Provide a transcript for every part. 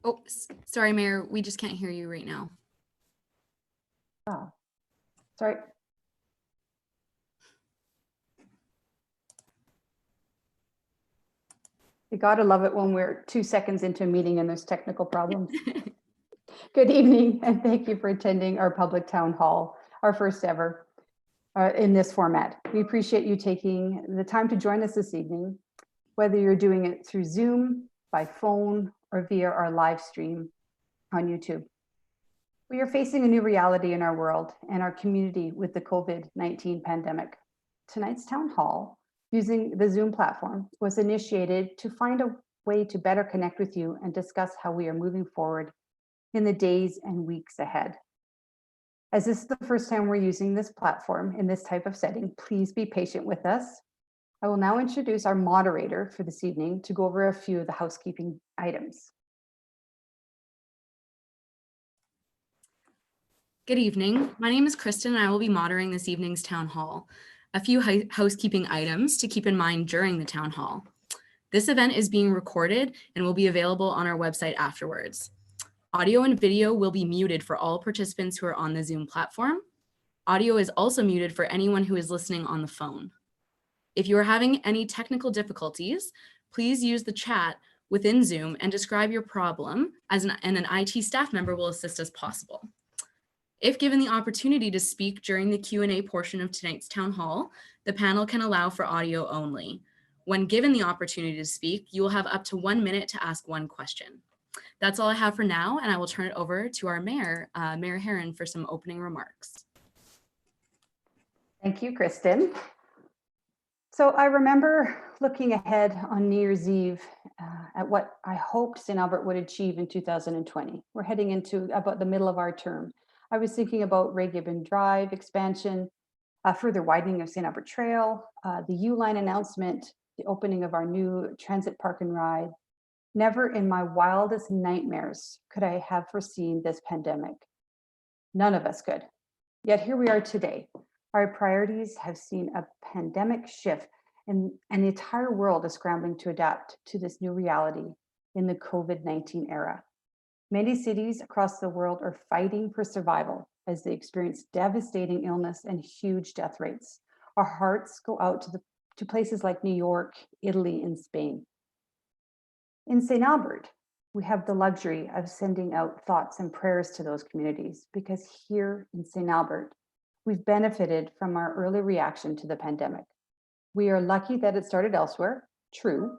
Oh, sorry, Mayor, we just can't hear you right now. Oh, sorry. You gotta love it when we're 2 seconds into a meeting and there's technical problems. Good evening, and thank you for attending our public town hall, our first ever in this format. We appreciate you taking the time to join us this evening, whether you're doing it through Zoom, by phone, or via our live stream on YouTube. We are facing a new reality in our world and our community with the COVID-19 pandemic. Tonight's town hall, using the Zoom platform, was initiated to find a way to better connect with you and discuss how we are moving forward in the days and weeks ahead. As this is the first time we're using this platform in this type of setting, please be patient with us. I will now introduce our moderator for this evening to go over a few of the housekeeping items. Good evening. My name is Kristen, and I will be moderating this evening's town hall. A few housekeeping items to keep in mind during the town hall. This event is being recorded and will be available on our website afterwards. Audio and video will be muted for all participants who are on the Zoom platform. Audio is also muted for anyone who is listening on the phone. If you are having any technical difficulties, please use the chat within Zoom and describe your problem, and an IT staff member will assist as possible. If given the opportunity to speak during the Q&A portion of tonight's town hall, the panel can allow for audio only. When given the opportunity to speak, you will have up to 1 minute to ask one question. That's all I have for now, and I will turn it over to our mayor, Mayor Herron, for some opening remarks. Thank you, Kristen. So I remember looking ahead on New Year's Eve at what I hoped St. Albert would achieve in 2020. We're heading into about the middle of our term. I was thinking about Ray Gibbon Drive expansion, further widening of St. Albert Trail, the U-Line announcement, the opening of our new transit park and ride. Never in my wildest nightmares could I have foreseen this pandemic. None of us could. Yet here we are today. Our priorities have seen a pandemic shift, and the entire world is scrambling to adapt to this new reality in the COVID-19 era. Many cities across the world are fighting for survival as they experience devastating illness and huge death rates. Our hearts go out to places like New York, Italy, and Spain. In St. Albert, we have the luxury of sending out thoughts and prayers to those communities because here in St. Albert, we've benefited from our early reaction to the pandemic. We are lucky that it started elsewhere, true.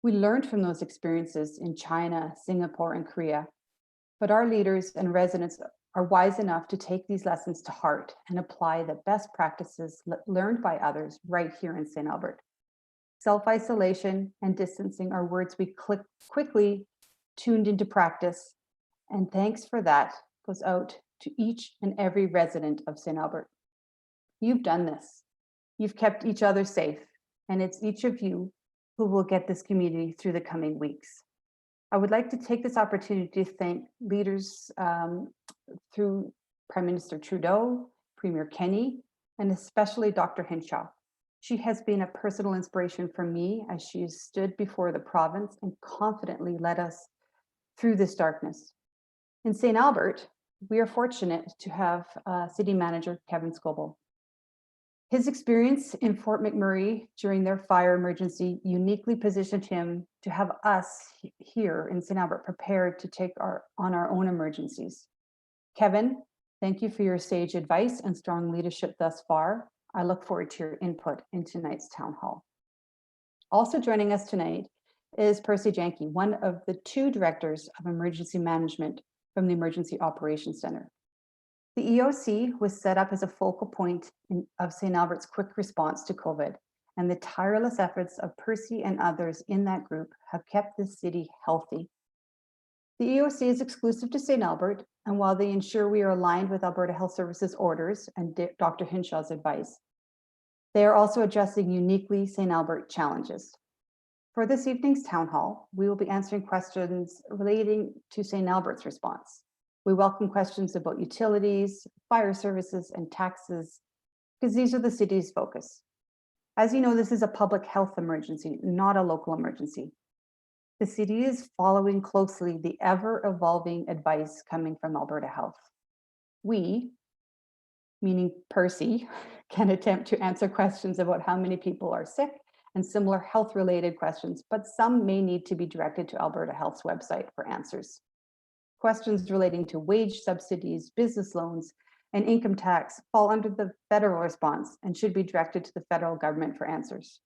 We learned from those experiences in China, Singapore, and Korea. But our leaders and residents are wise enough to take these lessons to heart and apply the best practices learned by others right here in St. Albert. Self-isolation and distancing are words we quickly tuned into practice, and thanks for that goes out to each and every resident of St. Albert. You've done this. You've kept each other safe, and it's each of you who will get this community through the coming weeks. I would like to take this opportunity to thank leaders through Prime Minister Trudeau, Premier Kenney, and especially Dr. Hinshaw. She has been a personal inspiration for me as she stood before the province and confidently led us through this darkness. In St. Albert, we are fortunate to have City Manager Kevin Scobel. His experience in Fort McMurray during their fire emergency uniquely positioned him to have us here in St. Albert prepared to take on our own emergencies. Kevin, thank you for your sage advice and strong leadership thus far. I look forward to your input in tonight's town hall. Also joining us tonight is Percy Janke, one of the 2 directors of emergency management from the Emergency Operations Center. The EOC was set up as a focal point of St. Albert's quick response to COVID, and the tireless efforts of Percy and others in that group have kept this city healthy. The EOC is exclusive to St. Albert, and while they ensure we are aligned with Alberta Health Services orders and Dr. Hinshaw's advice, they are also addressing uniquely St. Albert challenges. For this evening's town hall, we will be answering questions relating to St. Albert's response. We welcome questions about utilities, fire services, and taxes, because these are the city's focus. As you know, this is a public health emergency, not a local emergency. The city is following closely the ever-evolving advice coming from Alberta Health. We, meaning Percy, can attempt to answer questions about how many people are sick and similar health-related questions, but some may need to be directed to Alberta Health's website for answers. Questions relating to wage subsidies, business loans, and income tax fall under the federal response and should be directed to the federal government for answers.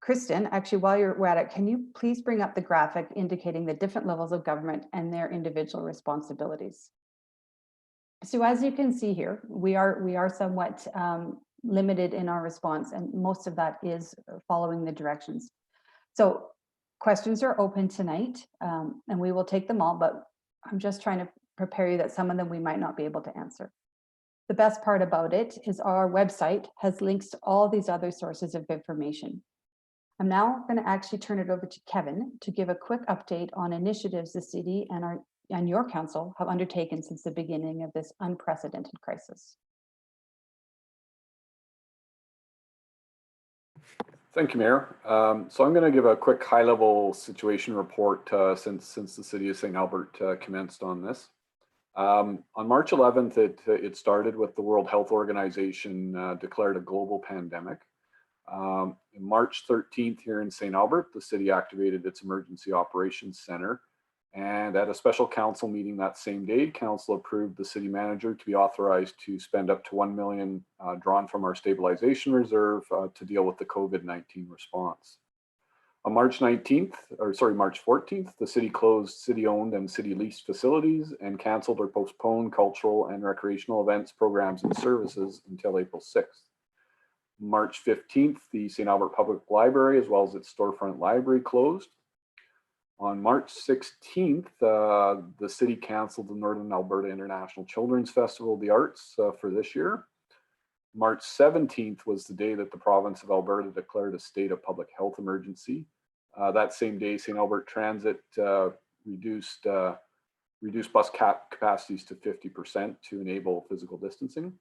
Kristen, actually, while we're at it, can you please bring up the graphic indicating the different levels of government and their individual responsibilities? So as you can see here, we are somewhat limited in our response, and most of that is following the directions. So questions are open tonight, and we will take them all, but I'm just trying to prepare you that some of them we might not be able to answer. The best part about it is our website has links to all these other sources of information. I'm now going to actually turn it over to Kevin to give a quick update on initiatives the city and your council have undertaken since the beginning of this unprecedented crisis. Thank you, Mayor. So I'm going to give a quick high-level situation report since the City of St. Albert commenced on this. On March 11th, it started with the World Health Organization declared a global pandemic. On March 13th here in St. Albert, the city activated its Emergency Operations Center. And at a special council meeting that same day, council approved the city manager to be authorized to spend up to $1 million drawn from our stabilization reserve to deal with the COVID-19 response. On March 14th, the city closed city-owned and city-leased facilities and canceled or postponed cultural and recreational events, programs, and services until April 6th. March 15th, the St. Albert Public Library, as well as its storefront library, closed. On March 16th, the city canceled the Northern Alberta International Children's Festival of the Arts for this year. March 17th was the day that the province of Alberta declared a state of public health emergency. That same day, St. Albert Transit reduced bus capacities to 50% to enable physical distancing.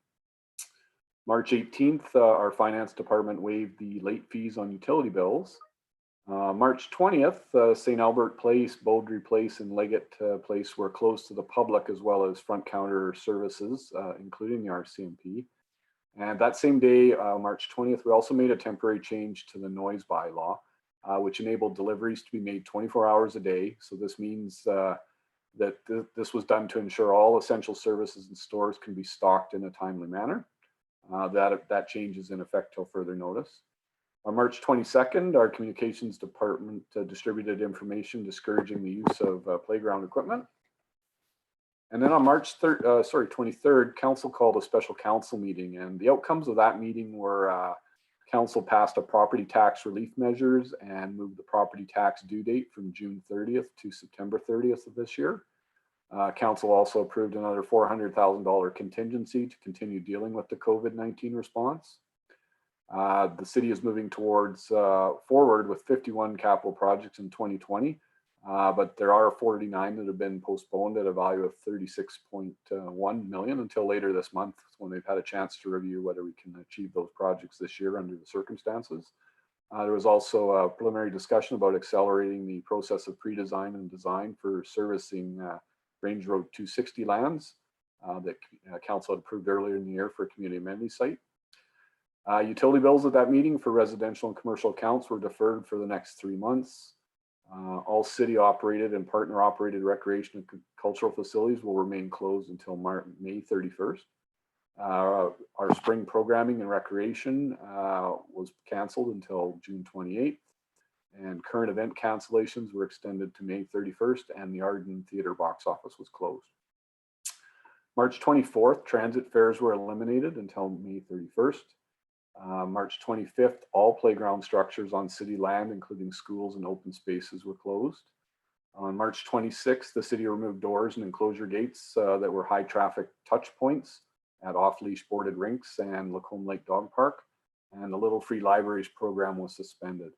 March 18th, our finance department waived the late fees on utility bills. March 20th, St. Albert Place, Beaudry Place, and Leggett Place were closed to the public, as well as front counter services, including the RCMP. And that same day, March 20th, we also made a temporary change to the noise bylaw, which enabled deliveries to be made 24 hours a day. So this means that this was done to ensure all essential services and stores can be stocked in a timely manner. That change is in effect till further notice. On March 22nd, our communications department distributed information discouraging the use of playground equipment. And then on March 23rd, council called a special council meeting, and the outcomes of that meeting were council passed a property tax relief measures and moved the property tax due date from June 30th to September 30th of this year. Council also approved another $400,000 contingency to continue dealing with the COVID-19 response. The city is moving forward with 51 capital projects in 2020, but there are 49 that have been postponed at a value of $36.1 million until later this month, when they've had a chance to review whether we can achieve those projects this year under the circumstances. There was also a preliminary discussion about accelerating the process of pre-design and design for servicing Range Road 260 lands that council had approved earlier in the year for a community amenity site. Utility bills at that meeting for residential and commercial accounts were deferred for the next 3 months. All city operated and partner operated recreation and cultural facilities will remain closed until May 31st. Our spring programming and recreation was canceled until June 28th. And current event cancellations were extended to May 31st, and the Arden Theatre box office was closed. March 24th, transit fares were eliminated until May 31st. March 25th, all playground structures on city land, including schools and open spaces, were closed. On March 26th, the city removed doors and enclosure gates that were high traffic touch points at off-leash boarded rinks and Lacombe Lake Dog Park, and the Little Free Libraries program was suspended.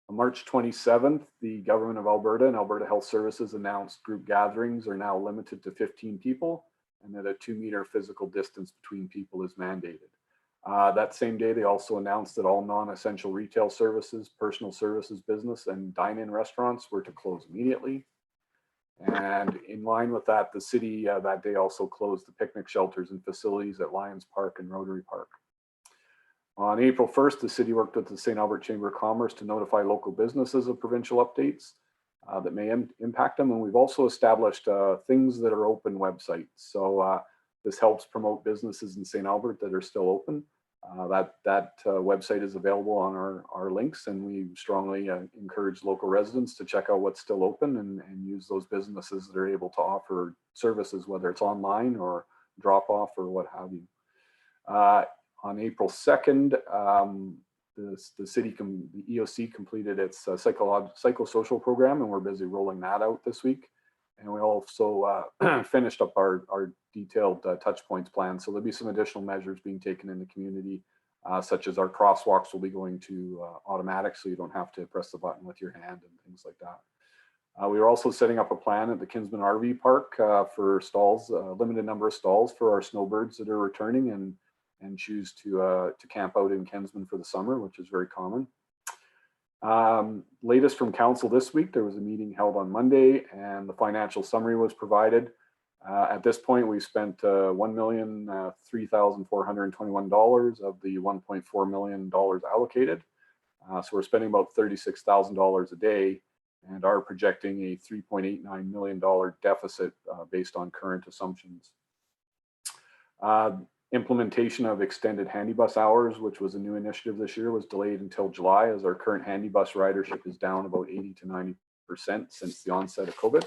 On March 27th, the Government of Alberta and Alberta Health Services announced group gatherings are now limited to 15 people, and that a 2-meter physical distance between people is mandated. That same day, they also announced that all non-essential retail services, personal services business, and dine-in restaurants were to close immediately. And in line with that, the city that day also closed the picnic shelters and facilities at Lions Park and Rotary Park. On April 1st, the city worked with the St. Albert Chamber of Commerce to notify local businesses of provincial updates that may impact them. And we've also established things that are open websites. So this helps promote businesses in St. Albert that are still open. That website is available on our links, and we strongly encourage local residents to check out what's still open and use those businesses that are able to offer services, whether it's online or drop off or what have you. On April 2nd, the EOC completed its psychosocial program, and we're busy rolling that out this week. And we also finished up our detailed touch points plan. So there'll be some additional measures being taken in the community, such as our crosswalks will be going to automatic, so you don't have to press the button with your hand and things like that. We are also setting up a plan at the Kinsman RV Park for stalls, a limited number of stalls for our snowbirds that are returning and choose to camp out in Kinsman for the summer, which is very common. Latest from council this week, there was a meeting held on Monday and the financial summary was provided. At this point, we've spent $1,003,421 of the $1.4 million allocated. So we're spending about $36,000 a day and are projecting a $3.89 million deficit based on current assumptions. Implementation of extended handy bus hours, which was a new initiative this year, was delayed until July, as our current handy bus ridership is down about 80 to 90% since the onset of COVID.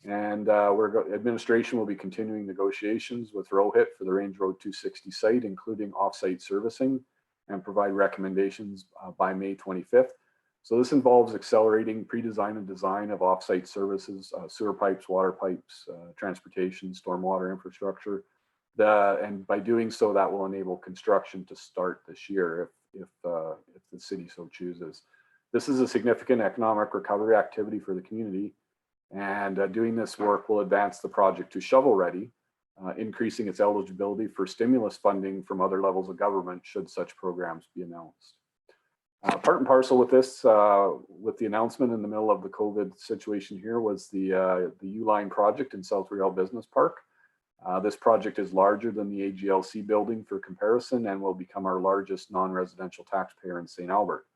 And administration will be continuing negotiations with ROHIT for the Range Road 260 site, including off-site servicing, and provide recommendations by May 25th. So this involves accelerating pre-design and design of off-site services, sewer pipes, water pipes, transportation, stormwater infrastructure. And by doing so, that will enable construction to start this year if the city so chooses. This is a significant economic recovery activity for the community, and doing this work will advance the project to shovel ready, increasing its eligibility for stimulus funding from other levels of government should such programs be announced. Part and parcel with this, with the announcement in the middle of the COVID situation here, was the U-Line project in South Riel Business Park. This project is larger than the AGLC building for comparison and will become our largest non-residential taxpayer in St. Albert.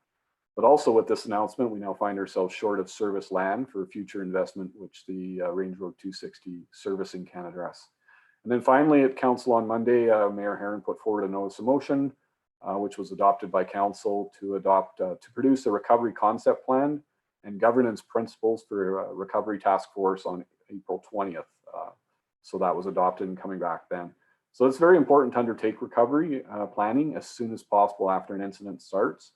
But also with this announcement, we now find ourselves short of service land for future investment, which the Range Road 260 servicing can address. And then finally at council on Monday, Mayor Herron put forward a notice of motion, which was adopted by council to produce a recovery concept plan and governance principles for a recovery task force on April 20th. So that was adopted and coming back then. So it's very important to undertake recovery planning as soon as possible after an incident starts.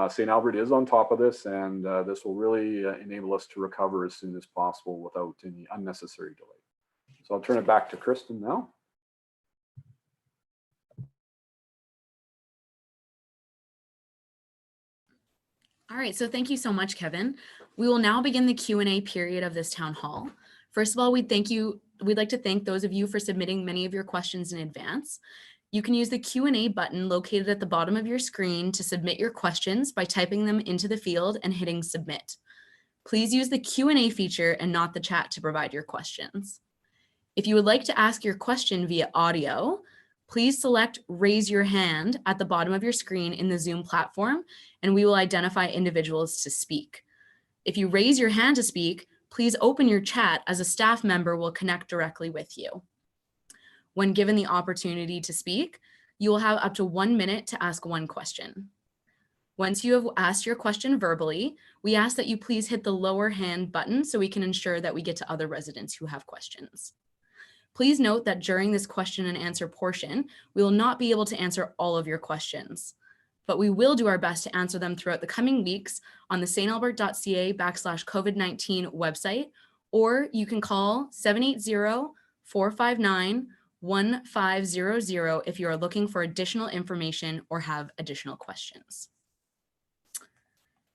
St. Albert is on top of this, and this will really enable us to recover as soon as possible without any unnecessary delay. So I'll turn it back to Kristen now. All right, so thank you so much, Kevin. We will now begin the Q&A period of this town hall. First of all, we'd like to thank those of you for submitting many of your questions in advance. You can use the Q&A button located at the bottom of your screen to submit your questions by typing them into the field and hitting submit. Please use the Q&A feature and not the chat to provide your questions. If you would like to ask your question via audio, please select raise your hand at the bottom of your screen in the Zoom platform, and we will identify individuals to speak. If you raise your hand to speak, please open your chat as a staff member will connect directly with you. When given the opportunity to speak, you will have up to 1 minute to ask one question. Once you have asked your question verbally, we ask that you please hit the lower hand button so we can ensure that we get to other residents who have questions. Please note that during this question and answer portion, we will not be able to answer all of your questions, but we will do our best to answer them throughout the coming weeks on the stalbert.ca/COVID-19 website, or you can call 780-459-1500 if you are looking for additional information or have additional questions.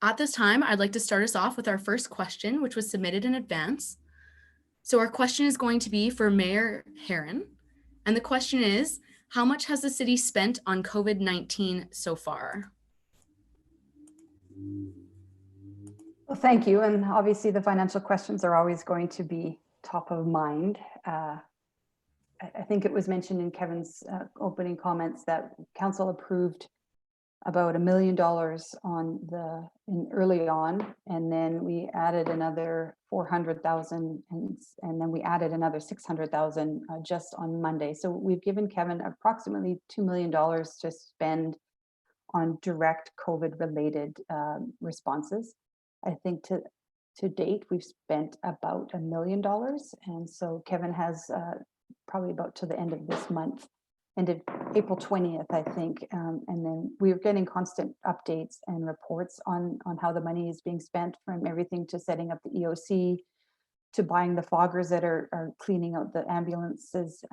At this time, I'd like to start us off with our first question, which was submitted in advance. So our question is going to be for Mayor Herron, and the question is, How much has the city spent on COVID-19 so far? Well, thank you. And obviously the financial questions are always going to be top of mind. I think it was mentioned in Kevin's opening comments that council approved about $1 million early on, and then we added another 400,000, and then we added another 600,000 just on Monday. So we've given Kevin approximately $2 million to spend on direct COVID-related responses. I think to date we've spent about $1 million, and so Kevin has probably about to the end of this month, ended April 20th, I think. And then we're getting constant updates and reports on how the money is being spent, from everything to setting up the EOC, to buying the foggers that are cleaning out the ambulances,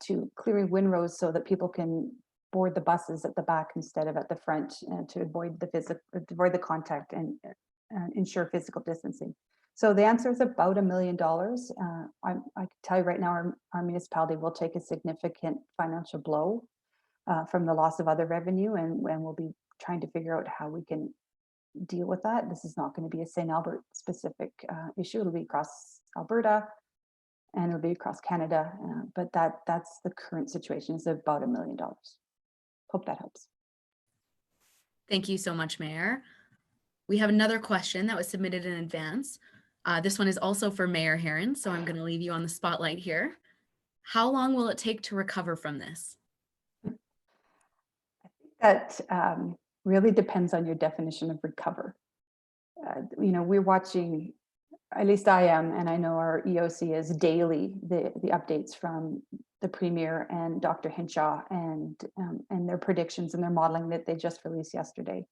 to clearing windrows so that people can board the buses at the back instead of at the front, to avoid the contact and ensure physical distancing. So the answer is about $1 million. I can tell you right now, our municipality will take a significant financial blow from the loss of other revenue, and we'll be trying to figure out how we can deal with that. This is not going to be a St. Albert specific issue. It'll be across Alberta and it'll be across Canada, but that's the current situation, is about $1 million. Hope that helps. Thank you so much, Mayor. We have another question that was submitted in advance. This one is also for Mayor Herron, so I'm going to leave you on the spotlight here. How long will it take to recover from this? I think that really depends on your definition of recover. We're watching, at least I am, and I know our EOC is daily, the updates from the Premier and Dr. Hinshaw and their predictions and their modeling that they just released yesterday.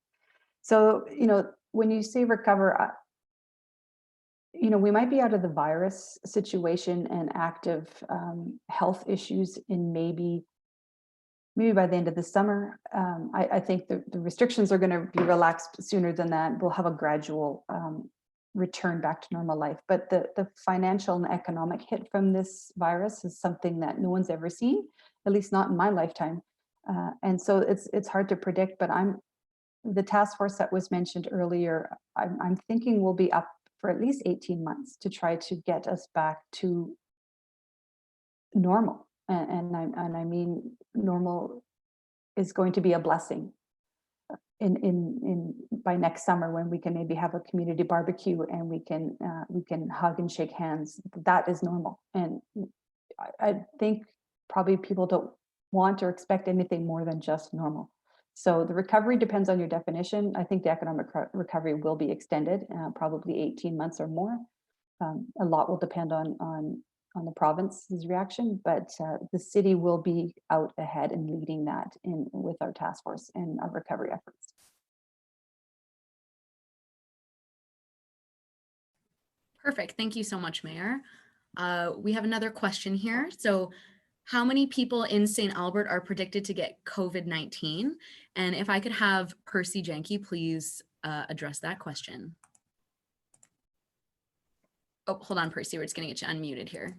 So, when you say recover, we might be out of the virus situation and active health issues in maybe by the end of the summer. I think the restrictions are going to be relaxed sooner than that. We'll have a gradual return back to normal life. But the financial and economic hit from this virus is something that no one's ever seen, at least not in my lifetime. And so it's hard to predict, but the task force that was mentioned earlier, I'm thinking we'll be up for at least 18 months to try to get us back to normal. And I mean, normal is going to be a blessing in by next summer, when we can maybe have a community barbecue and we can hug and shake hands. That is normal. And I think probably people don't want or expect anything more than just normal. So the recovery depends on your definition. I think the economic recovery will be extended, probably 18 months or more. A lot will depend on the province's reaction, but the city will be out ahead and leading that with our task force and our recovery efforts. Perfect. Thank you so much, Mayor. We have another question here. So, how many people in St. Albert are predicted to get COVID-19? And if I could have Percy Janke please address that question. Oh, hold on, Percy. We're just going to get you unmuted here.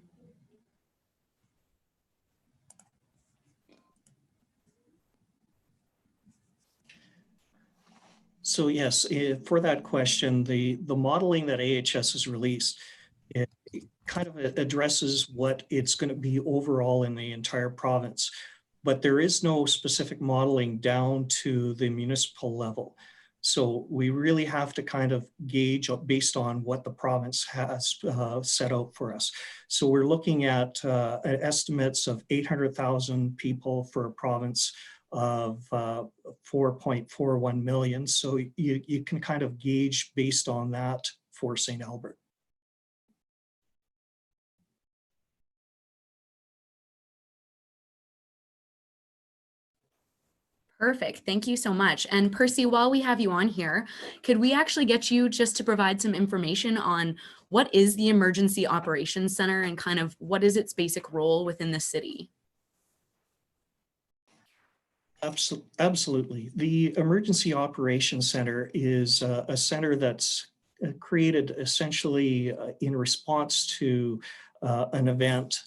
So yes, for that question, the modeling that AHS has released, it kind of addresses what it's going to be overall in the entire province, but there is no specific modeling down to the municipal level. So we really have to kind of gauge based on what the province has set out for us. So we're looking at estimates of 800,000 people for a province of 4.41 million. So you can kind of gauge based on that for St. Albert. Perfect. Thank you so much. And Percy, while we have you on here, could we actually get you just to provide some information on what is the Emergency Operations Center and kind of what is its basic role within the city? Absolutely. The Emergency Operations Center is a center that's created essentially in response to an event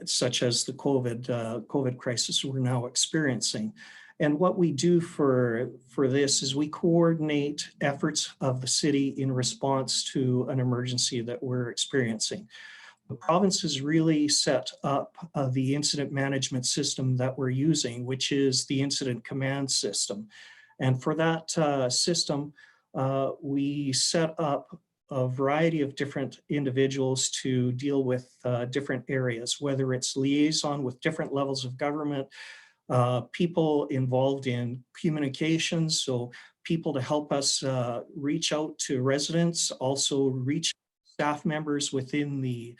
such as the COVID crisis we're now experiencing. And what we do for this is we coordinate efforts of the city in response to an emergency that we're experiencing. The province has really set up the incident management system that we're using, which is the incident command system. And for that system, we set up a variety of different individuals to deal with different areas, whether it's liaison with different levels of government, people involved in communications, so people to help us reach out to residents, also reach staff members within the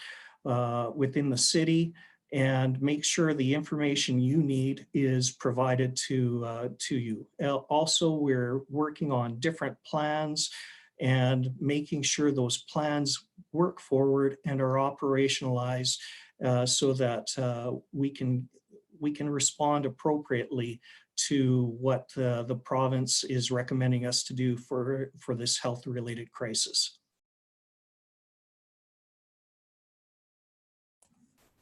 city, and make sure the information you need is provided to you. Also, we're working on different plans and making sure those plans work forward and are operationalized so that we can respond appropriately to what the province is recommending us to do for this health-related crisis.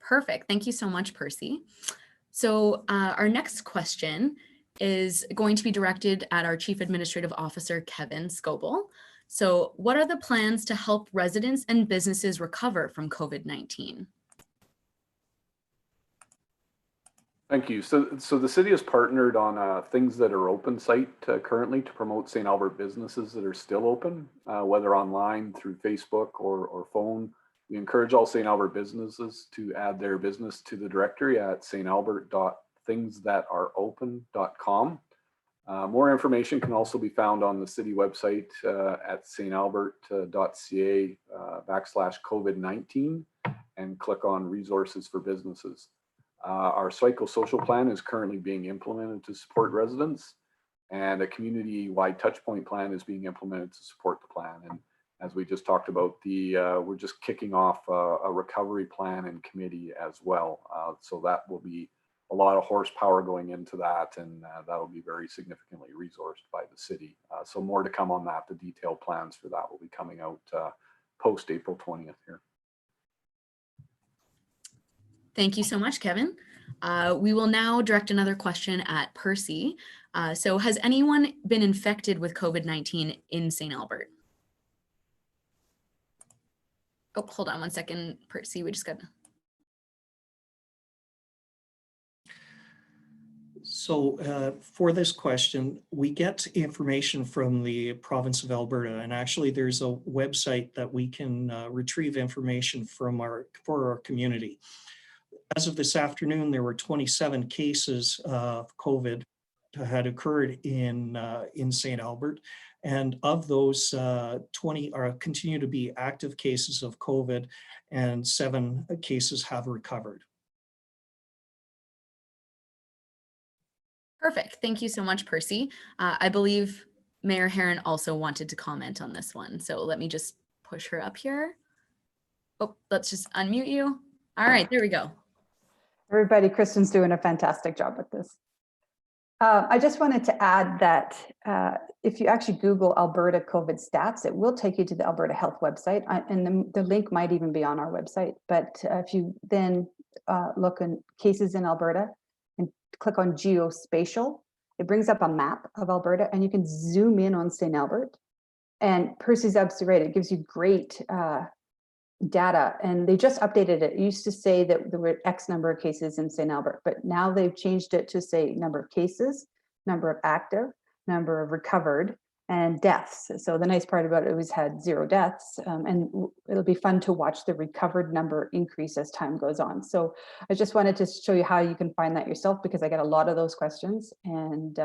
Perfect. Thank you so much, Percy. So our next question is going to be directed at our Chief Administrative Officer, Kevin Scoble. So what are the plans to help residents and businesses recover from COVID-19? Thank you. So the city has partnered on Things That Are Open site currently to promote St. Albert businesses that are still open, whether online, through Facebook or phone. We encourage all St. Albert businesses to add their business to the directory at stalbert.thingsthatAreopen.com. More information can also be found on the city website at stalbert.ca/COVID-19 and click on resources for businesses. Our psychosocial plan is currently being implemented to support residents, and a community-wide touchpoint plan is being implemented to support the plan. And as we just talked about, we're just kicking off a recovery plan and committee as well. So that will be a lot of horsepower going into that, and that'll be very significantly resourced by the city. So more to come on that. The detailed plans for that will be coming out post April 20th here. Thank you so much, Kevin. We will now direct another question at Percy. So has anyone been infected with COVID-19 in St. Albert? Oh, hold on one second, Percy, we just got... So for this question, we get information from the province of Alberta, and actually there's a website that we can retrieve information from for our community. As of this afternoon, there were 27 cases of COVID had occurred in St. Albert, and of those, 20 continue to be active cases of COVID, and 7 cases have recovered. Perfect. Thank you so much, Percy. I believe Mayor Herron also wanted to comment on this one. So let me just push her up here. Oh, let's just unmute you. All right, there we go. Everybody, Kristen's doing a fantastic job with this. I just wanted to add that if you actually Google Alberta COVID stats, it will take you to the Alberta Health website, and the link might even be on our website. But if you then look in cases in Alberta and click on geospatial, it brings up a map of Alberta, and you can zoom in on St. Albert. And Percy's absolutely right, it gives you great data, and they just updated it. It used to say that there were X number of cases in St. Albert, but now they've changed it to say number of cases, number of active, number of recovered, and deaths. So the nice part about it was had 0 deaths, and it'll be fun to watch the recovered number increase as time goes on. So I just wanted to show you how you can find that yourself, because I get a lot of those questions, and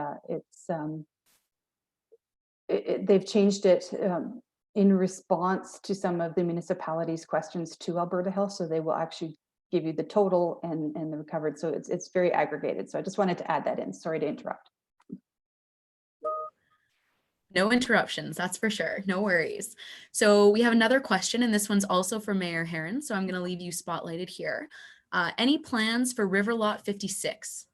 they've changed it in response to some of the municipalities' questions to Alberta Health. So they will actually give you the total and the recovered. So it's very aggregated. So I just wanted to add that in. Sorry to interrupt. No interruptions, that's for sure. No worries. So we have another question, and this one's also for Mayor Herron. So I'm going to leave you spotlighted here. Any plans for River Lot 56?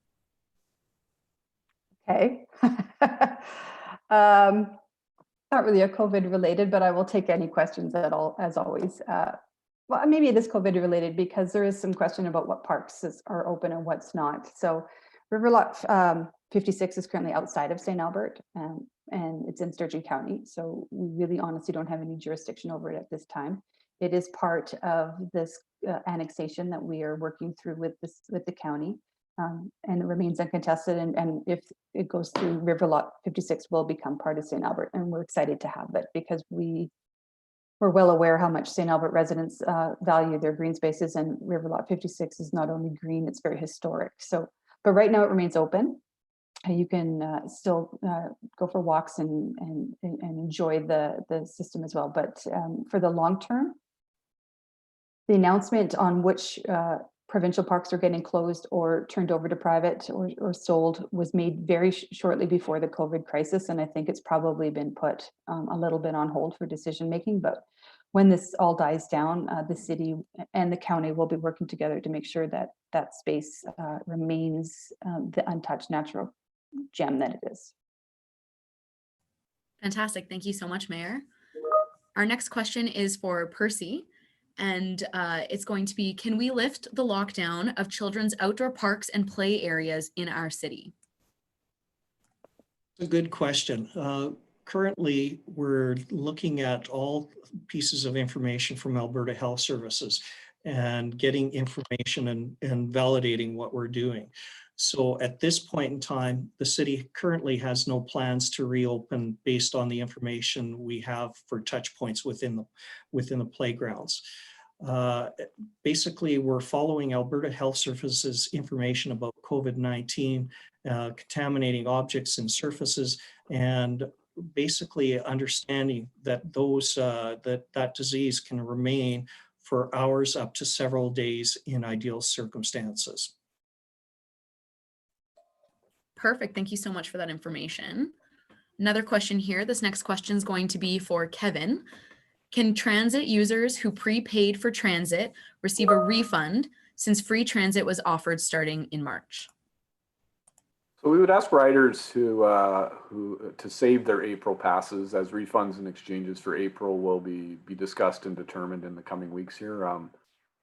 Okay. Not really a COVID related, but I will take any questions at all, as always. Well, maybe it is COVID related because there is some question about what parks are open and what's not. So River Lot 56 is currently outside of St. Albert, and it's in Sturgeon County. So we really honestly don't have any jurisdiction over it at this time. It is part of this annexation that we are working through with the county, and it remains uncontested. And if it goes through, River Lot 56 will become part of St. Albert, and we're excited to have it because we're well aware how much St. Albert residents value their green spaces, and River Lot 56 is not only green, it's very historic. So, but right now it remains open. You can still go for walks and enjoy the system as well. But for the long term, the announcement on which provincial parks are getting closed or turned over to private or sold was made very shortly before the COVID crisis. And I think it's probably been put a little bit on hold for decision making. But when this all dies down, the city and the county will be working together to make sure that that space remains the untouched natural gem that it is. Fantastic. Thank you so much, Mayor. Our next question is for Percy. And it's going to be, can we lift the lockdown of children's outdoor parks and play areas in our city? A good question. Currently, we're looking at all pieces of information from Alberta Health Services and getting information and validating what we're doing. So at this point in time, the city currently has no plans to reopen based on the information we have for touch points within the playgrounds. Basically, we're following Alberta Health Services information about COVID-19, contaminating objects and surfaces, and basically understanding that that disease can remain for hours up to several days in ideal circumstances. Perfect. Thank you so much for that information. Another question here. This next question is going to be for Kevin. Can transit users who prepaid for transit receive a refund since free transit was offered starting in March? So we would ask riders to save their April passes, as refunds and exchanges for April will be discussed and determined in the coming weeks here.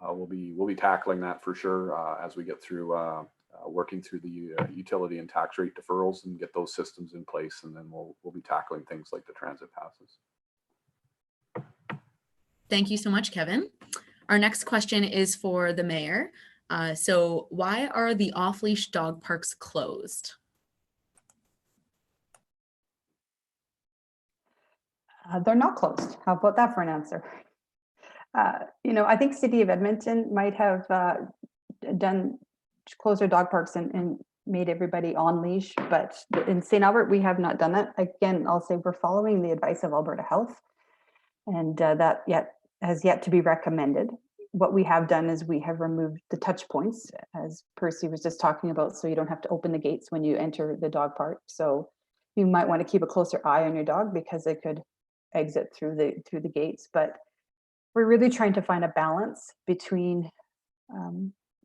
We'll be tackling that for sure as we get through working through the utility and tax rate deferrals and get those systems in place, and then we'll be tackling things like the transit passes. Thank you so much, Kevin. Our next question is for the mayor. So why are the off-leash dog parks closed? They're not closed. How about that for an answer? I think City of Edmonton might have closed their dog parks and made everybody on leash, but in St. Albert, we have not done that. Again, I'll say we're following the advice of Alberta Health, and that has yet to be recommended. What we have done is we have removed the touch points, as Percy was just talking about, so you don't have to open the gates when you enter the dog park. So you might want to keep a closer eye on your dog because it could exit through the gates. But we're really trying to find a balance between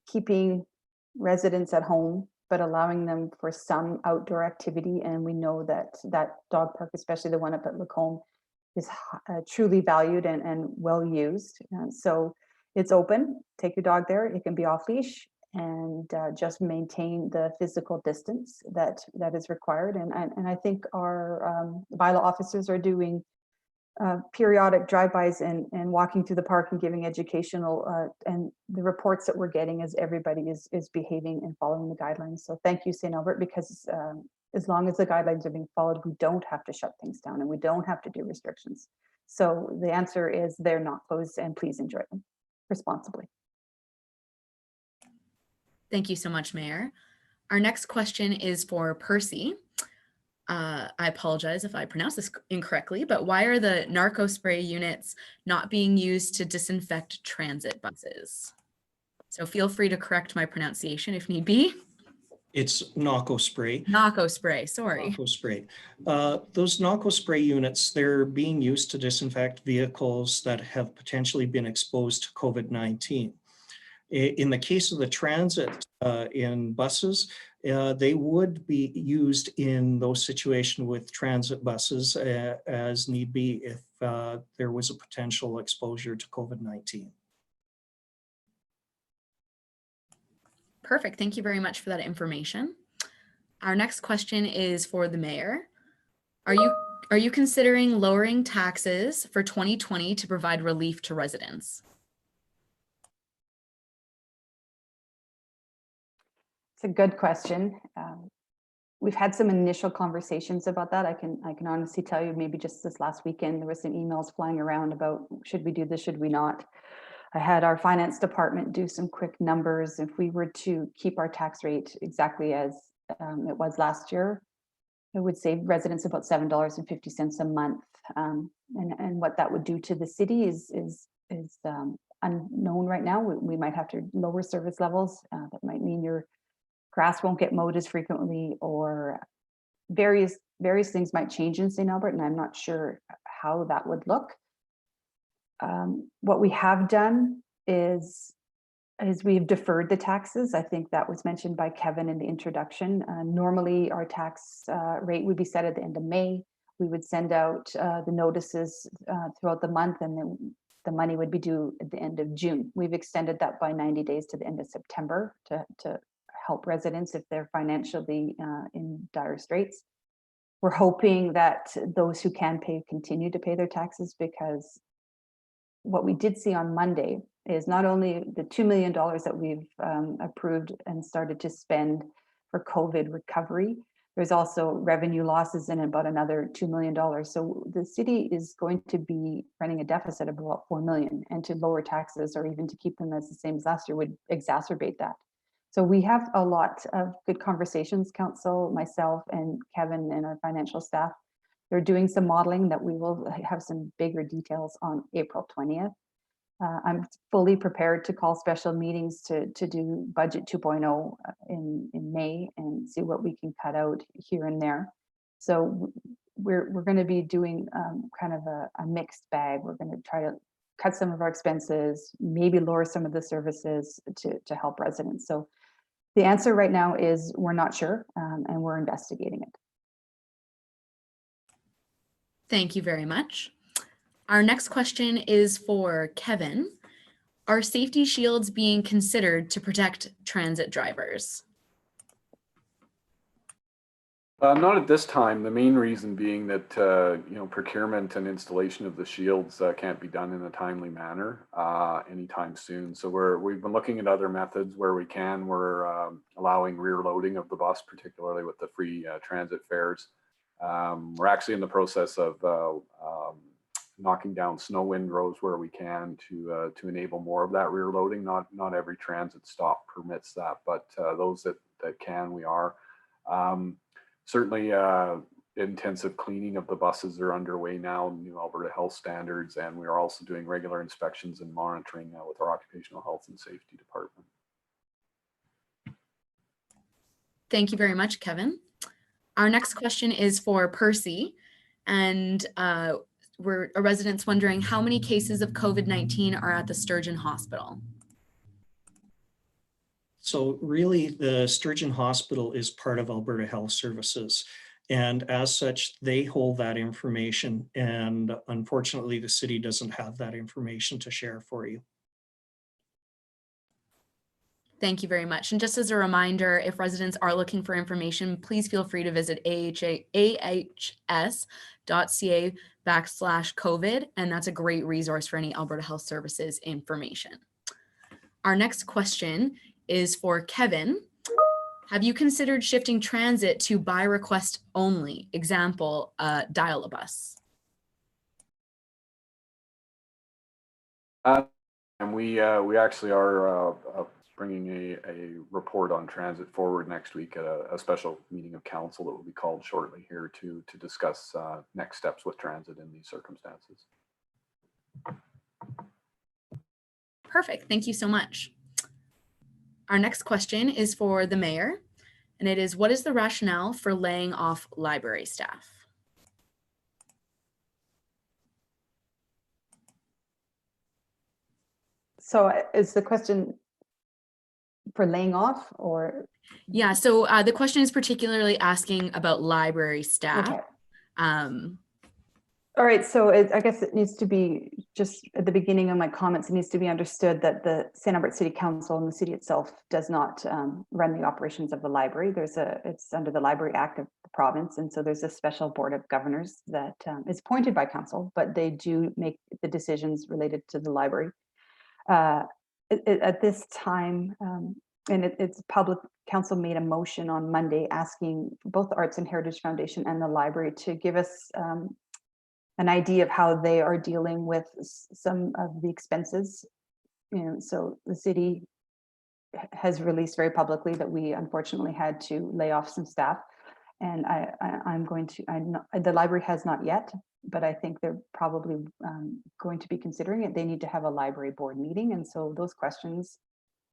keeping residents at home, but allowing them for some outdoor activity. And we know that dog park, especially the one up at Lacombe, is truly valued and well used. So it's open. Take your dog there. It can be off leash and just maintain the physical distance that is required. And I think our bylaw officers are doing periodic drive-bys and walking through the park and giving educational and the reports that we're getting is everybody is behaving and following the guidelines. So thank you, St. Albert, because as long as the guidelines are being followed, we don't have to shut things down and we don't have to do restrictions. So the answer is they're not closed, and please enjoy them responsibly. Thank you so much, Mayor. Our next question is for Percy. I apologize if I pronounce this incorrectly, but why are the Narco spray units not being used to disinfect transit buses? So feel free to correct my pronunciation if need be. It's Narco spray. Narco spray, sorry. Narco spray. Those Narco spray units, they're being used to disinfect vehicles that have potentially been exposed to COVID-19. In the case of the transit in buses, they would be used in those situations with transit buses as need be if there was a potential exposure to COVID-19. Perfect. Thank you very much for that information. Our next question is for the mayor. Are you considering lowering taxes for 2020 to provide relief to residents? It's a good question. We've had some initial conversations about that. I can honestly tell you, maybe just this last weekend, there was some emails flying around about, should we do this, should we not? I had our finance department do some quick numbers. If we were to keep our tax rate exactly as it was last year, it would save residents about $7.50 a month. And what that would do to the city is unknown right now. We might have to lower service levels. That might mean your grass won't get mowed as frequently, or various things might change in St. Albert, and I'm not sure how that would look. What we have done is we've deferred the taxes. I think that was mentioned by Kevin in the introduction. Normally our tax rate would be set at the end of May. We would send out the notices throughout the month, and then the money would be due at the end of June. We've extended that by 90 days to the end of September to help residents if they're financially in dire straits. We're hoping that those who can pay continue to pay their taxes, because what we did see on Monday is not only the $2 million that we've approved and started to spend for COVID recovery, there's also revenue losses in about another $2 million. So the city is going to be running a deficit of about $4 million, and to lower taxes or even to keep them as the same as last year would exacerbate that. So we have a lot of good conversations, council, myself and Kevin and our financial staff. They're doing some modeling that we will have some bigger details on April 20th. I'm fully prepared to call special meetings to do budget 2.0 in May and see what we can cut out here and there. So we're going to be doing kind of a mixed bag. We're going to try to cut some of our expenses, maybe lower some of the services to help residents. So the answer right now is we're not sure, and we're investigating it. Thank you very much. Our next question is for Kevin. Are safety shields being considered to protect transit drivers? Not at this time. The main reason being that procurement and installation of the shields can't be done in a timely manner anytime soon. So we've been looking at other methods where we can. We're allowing rear loading of the bus, particularly with the free transit fares. We're actually in the process of knocking down snow windrows where we can to enable more of that rear loading. Not every transit stop permits that, but those that can, we are. Certainly intensive cleaning of the buses are underway now, new Alberta health standards, and we are also doing regular inspections and monitoring with our occupational health and safety department. Thank you very much, Kevin. Our next question is for Percy, and we're a resident's wondering how many cases of COVID-19 are at the Sturgeon Hospital. So really, the Sturgeon Hospital is part of Alberta Health Services. And as such, they hold that information. And unfortunately, the city doesn't have that information to share for you. Thank you very much. And just as a reminder, if residents are looking for information, please feel free to visit ahs.ca/COVID. And that's a great resource for any Alberta Health Services information. Our next question is for Kevin. Have you considered shifting transit to by request only? Example, dial-a-bus. And we actually are bringing a report on transit forward next week at a special meeting of council that will be called shortly here to discuss next steps with transit in these circumstances. Perfect. Thank you so much. Our next question is for the mayor, and it is, what is the rationale for laying off library staff? So is the question for laying off or? Yeah, so the question is particularly asking about library staff. Okay. All right, so I guess it needs to be, just at the beginning of my comments, it needs to be understood that the St. Albert City Council and the city itself does not run the operations of the library. It's under the Library Act of the province, and so there's a special board of governors that is appointed by council, but they do make the decisions related to the library. At this time, and it's public, council made a motion on Monday asking both the Arts and Heritage Foundation and the library to give us an idea of how they are dealing with some of the expenses. So the city has released very publicly that we unfortunately had to lay off some staff, and the library has not yet, but I think they're probably going to be considering it. They need to have a library board meeting, and so those questions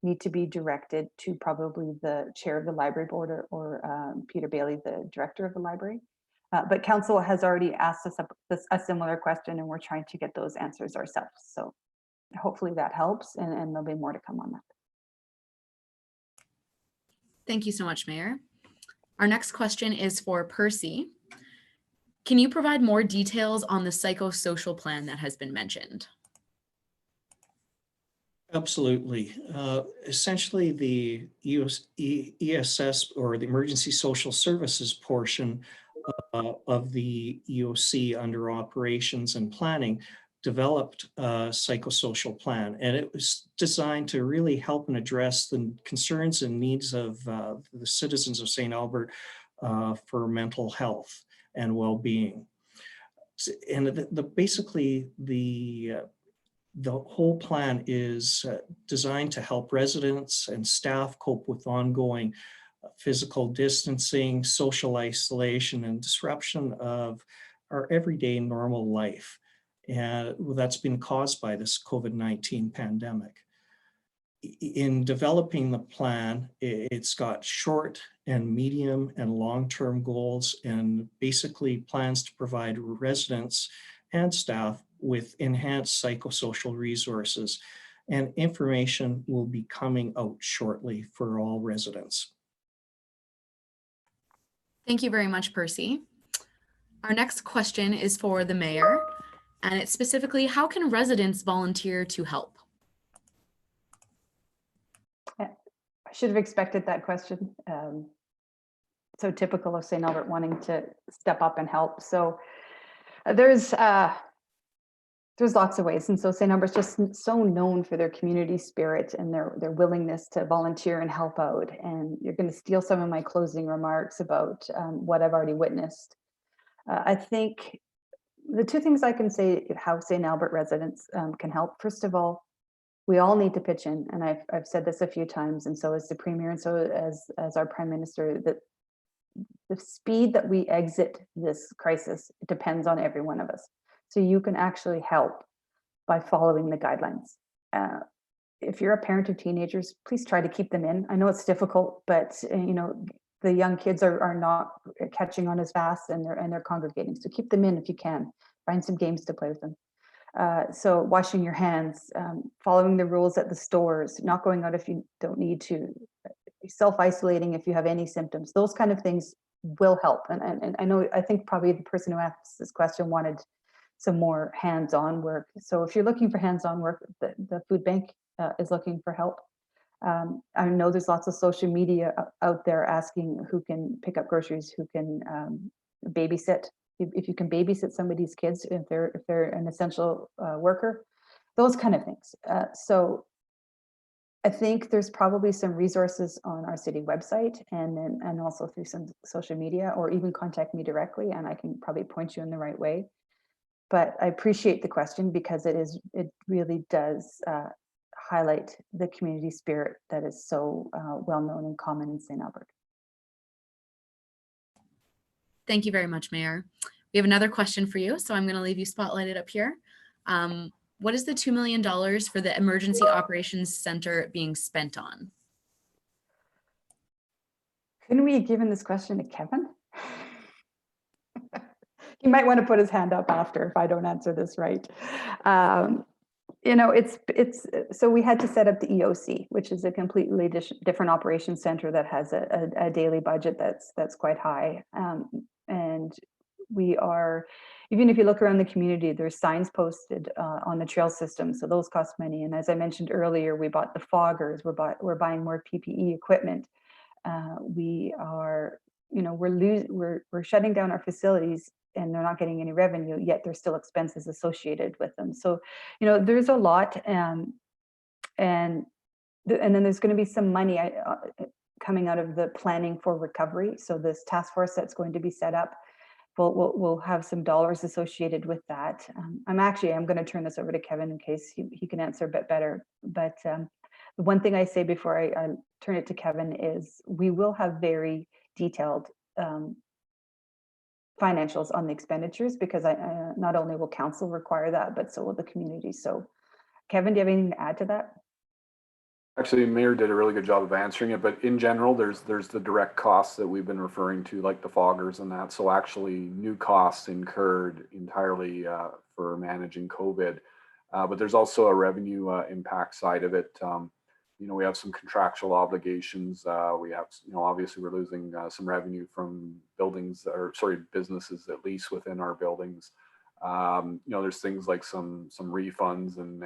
need to be directed to probably the chair of the library board or Peter Bailey, the director of the library. But council has already asked us a similar question, and we're trying to get those answers ourselves. So hopefully that helps, and there'll be more to come on that. Thank you so much, Mayor. Our next question is for Percy. Can you provide more details on the psychosocial plan that has been mentioned? Absolutely. Essentially, the ESS, or the Emergency Social Services portion of the EOC under Operations and Planning, developed a psychosocial plan, and it was designed to really help and address the concerns and needs of the citizens of St. Albert for mental health and well-being. And basically the whole plan is designed to help residents and staff cope with ongoing physical distancing, social isolation, and disruption of our everyday normal life. And that's been caused by this COVID-19 pandemic. In developing the plan, it's got short and medium and long-term goals, and basically plans to provide residents and staff with enhanced psychosocial resources, and information will be coming out shortly for all residents. Thank you very much, Percy. Our next question is for the mayor, and it's specifically, how can residents volunteer to help? I should have expected that question. So typical of St. Albert wanting to step up and help. So there's lots of ways, and so St. Albert's just so known for their community spirit and their willingness to volunteer and help out. And you're going to steal some of my closing remarks about what I've already witnessed. I think the two things I can say how St. Albert residents can help. First of all, we all need to pitch in, and I've said this a few times, and so as the Premier, and so as our Prime Minister, that the speed that we exit this crisis depends on every one of us. So you can actually help by following the guidelines. If you're a parent of teenagers, please try to keep them in. I know it's difficult, but the young kids are not catching on as fast, and they're congregating. So keep them in if you can. Find some games to play with them. So washing your hands, following the rules at the stores, not going out if you don't need to, self-isolating if you have any symptoms. Those kind of things will help. And I think probably the person who asked this question wanted some more hands-on work. So if you're looking for hands-on work, the food bank is looking for help. I know there's lots of social media out there asking who can pick up groceries, who can babysit. If you can babysit somebody's kids, if they're an essential worker, those kind of things. So I think there's probably some resources on our city website, and also through some social media, or even contact me directly, and I can probably point you in the right way. But I appreciate the question, because it really does highlight the community spirit that is so well known and common in St. Albert. Thank you very much, Mayor. We have another question for you, so I'm going to leave you spotlighted up here. What is the $2 million for the Emergency Operations Center being spent on? Couldn't we have given this question to Kevin? He might want to put his hand up after if I don't answer this right. So we had to set up the EOC, which is a completely different operations center that has a daily budget that's quite high. And We are, even if you look around the community, there's signs posted on the trail system. So those cost money. And as I mentioned earlier, we bought the foggers, we're buying more PPE equipment. We are, we're shutting down our facilities and they're not getting any revenue, yet there's still expenses associated with them. So, there's a lot. And then there's going to be some money coming out of the planning for recovery. So this task force that's going to be set up, we'll have some dollars associated with that. I'm going to turn this over to Kevin in case he can answer a bit better. But the one thing I say before I turn it to Kevin is we will have very detailed financials on the expenditures, because not only will council require that, but so will the community. So Kevin, do you have anything to add to that? Actually, Mayor did a really good job of answering it, but in general, there's the direct costs that we've been referring to, like the foggers and that. So actually new costs incurred entirely for managing COVID. But there's also a revenue impact side of it. We have some contractual obligations. We have, obviously we're losing some revenue from businesses at least within our buildings. There's things like some refunds and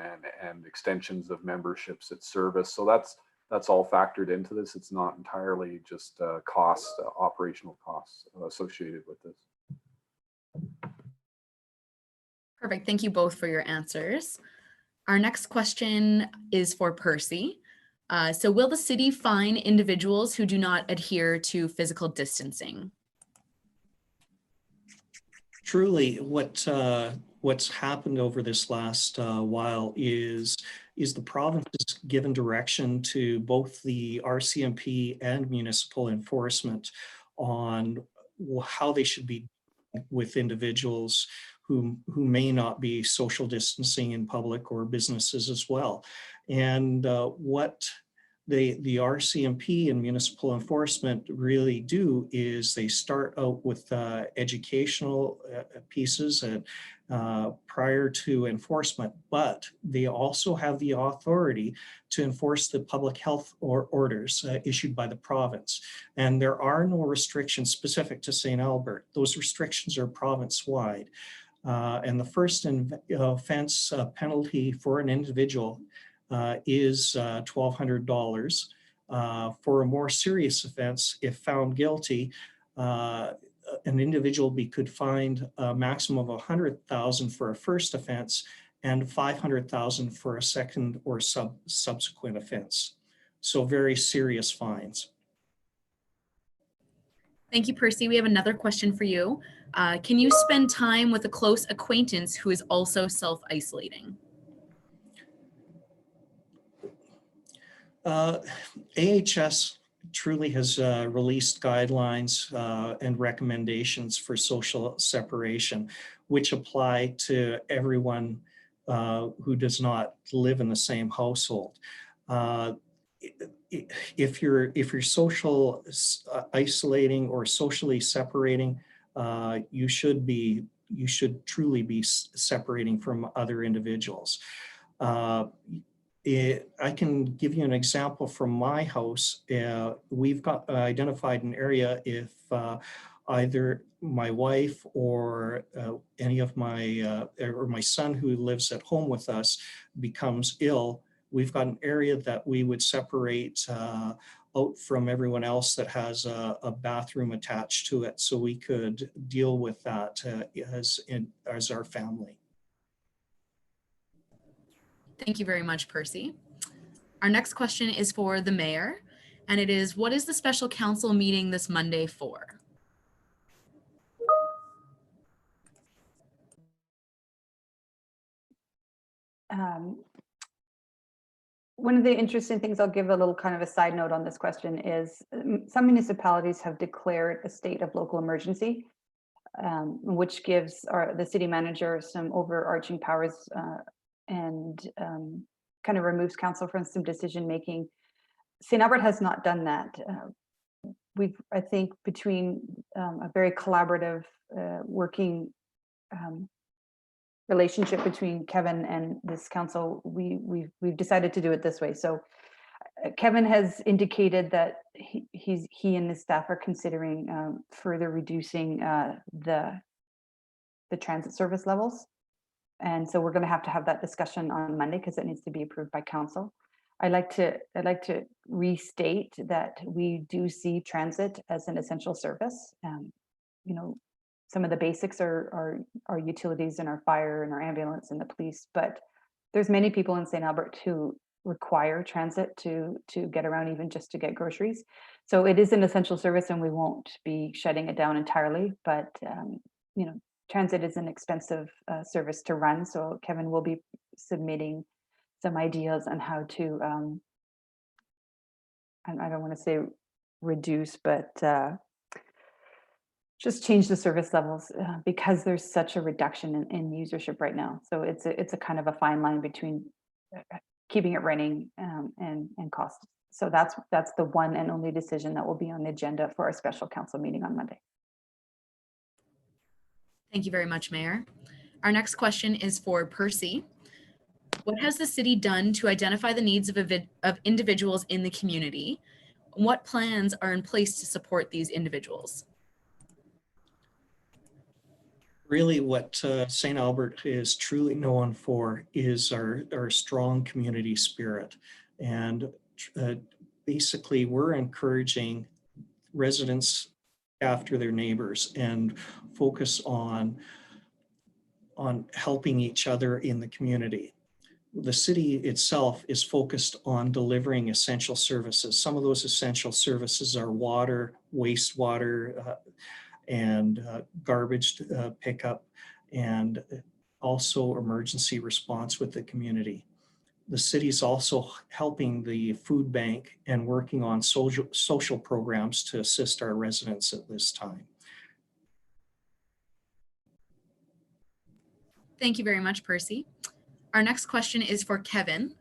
extensions of memberships at service. So that's all factored into this. It's not entirely just operational costs associated with this. Perfect. Thank you both for your answers. Our next question is for Percy. So will the city fine individuals who do not adhere to physical distancing? Truly, what's happened over this last while is the province has given direction to both the RCMP and municipal enforcement on how they should be with individuals who may not be social distancing in public or businesses as well. And what the RCMP and municipal enforcement really do is they start out with educational pieces and prior to enforcement, but they also have the authority to enforce the public health orders issued by the province. And there are no restrictions specific to St. Albert. Those restrictions are province-wide. And the first offense penalty for an individual is $1,200. For a more serious offense, if found guilty, an individual could find a maximum of $100,000 for a first offense and $500,000 for a second or subsequent offense. So very serious fines. Thank you, Percy. We have another question for you. Can you spend time with a close acquaintance who is also self-isolating? AHS truly has released guidelines and recommendations for social separation, which apply to everyone who does not live in the same household. If you're social isolating or socially separating, you should truly be separating from other individuals. I can give you an example from my house. We've got identified an area if either my wife or any of my son who lives at home with us becomes ill, we've got an area that we would separate out from everyone else that has a bathroom attached to it, so we could deal with that as our family. Thank you very much, Percy. Our next question is for the mayor, and it is, what is the special council meeting this Monday for? One of the interesting things, I'll give a little kind of a side note on this question, is some municipalities have declared a state of local emergency, which gives the city manager some overarching powers and kind of removes council from some decision making. St. Albert has not done that. I think between a very collaborative working relationship between Kevin and this council, we've decided to do it this way. So Kevin has indicated that he and his staff are considering further reducing the the transit service levels. And so we're going to have that discussion on Monday because it needs to be approved by council. I'd like to restate that we do see transit as an essential service. You know, some of the basics are our utilities and our fire and our ambulance and the police, but there's many people in St. Albert who require transit to get around, even just to get groceries. So it is an essential service and we won't be shutting it down entirely, but you know, transit is an expensive service to run. So Kevin will be submitting some ideas on how to, I don't want to say reduce, but just change the service levels because there's such a reduction in usership right now. So it's a kind of a fine line between keeping it running and cost. So that's the one and only decision that will be on the agenda for our special council meeting on Monday. Thank you very much, Mayor. Our next question is for Percy. What has the city done to identify the needs of individuals in the community? What plans are in place to support these individuals? Really what St. Albert is truly known for is our strong community spirit. And basically we're encouraging residents after their neighbors and focus on helping each other in the community. The city itself is focused on delivering essential services. Some of those essential services are water, wastewater, and garbage pickup, and also emergency response with the community. The city is also helping the food bank and working on social programs to assist our residents at this time. Thank you very much, Percy. Our next question is for Kevin.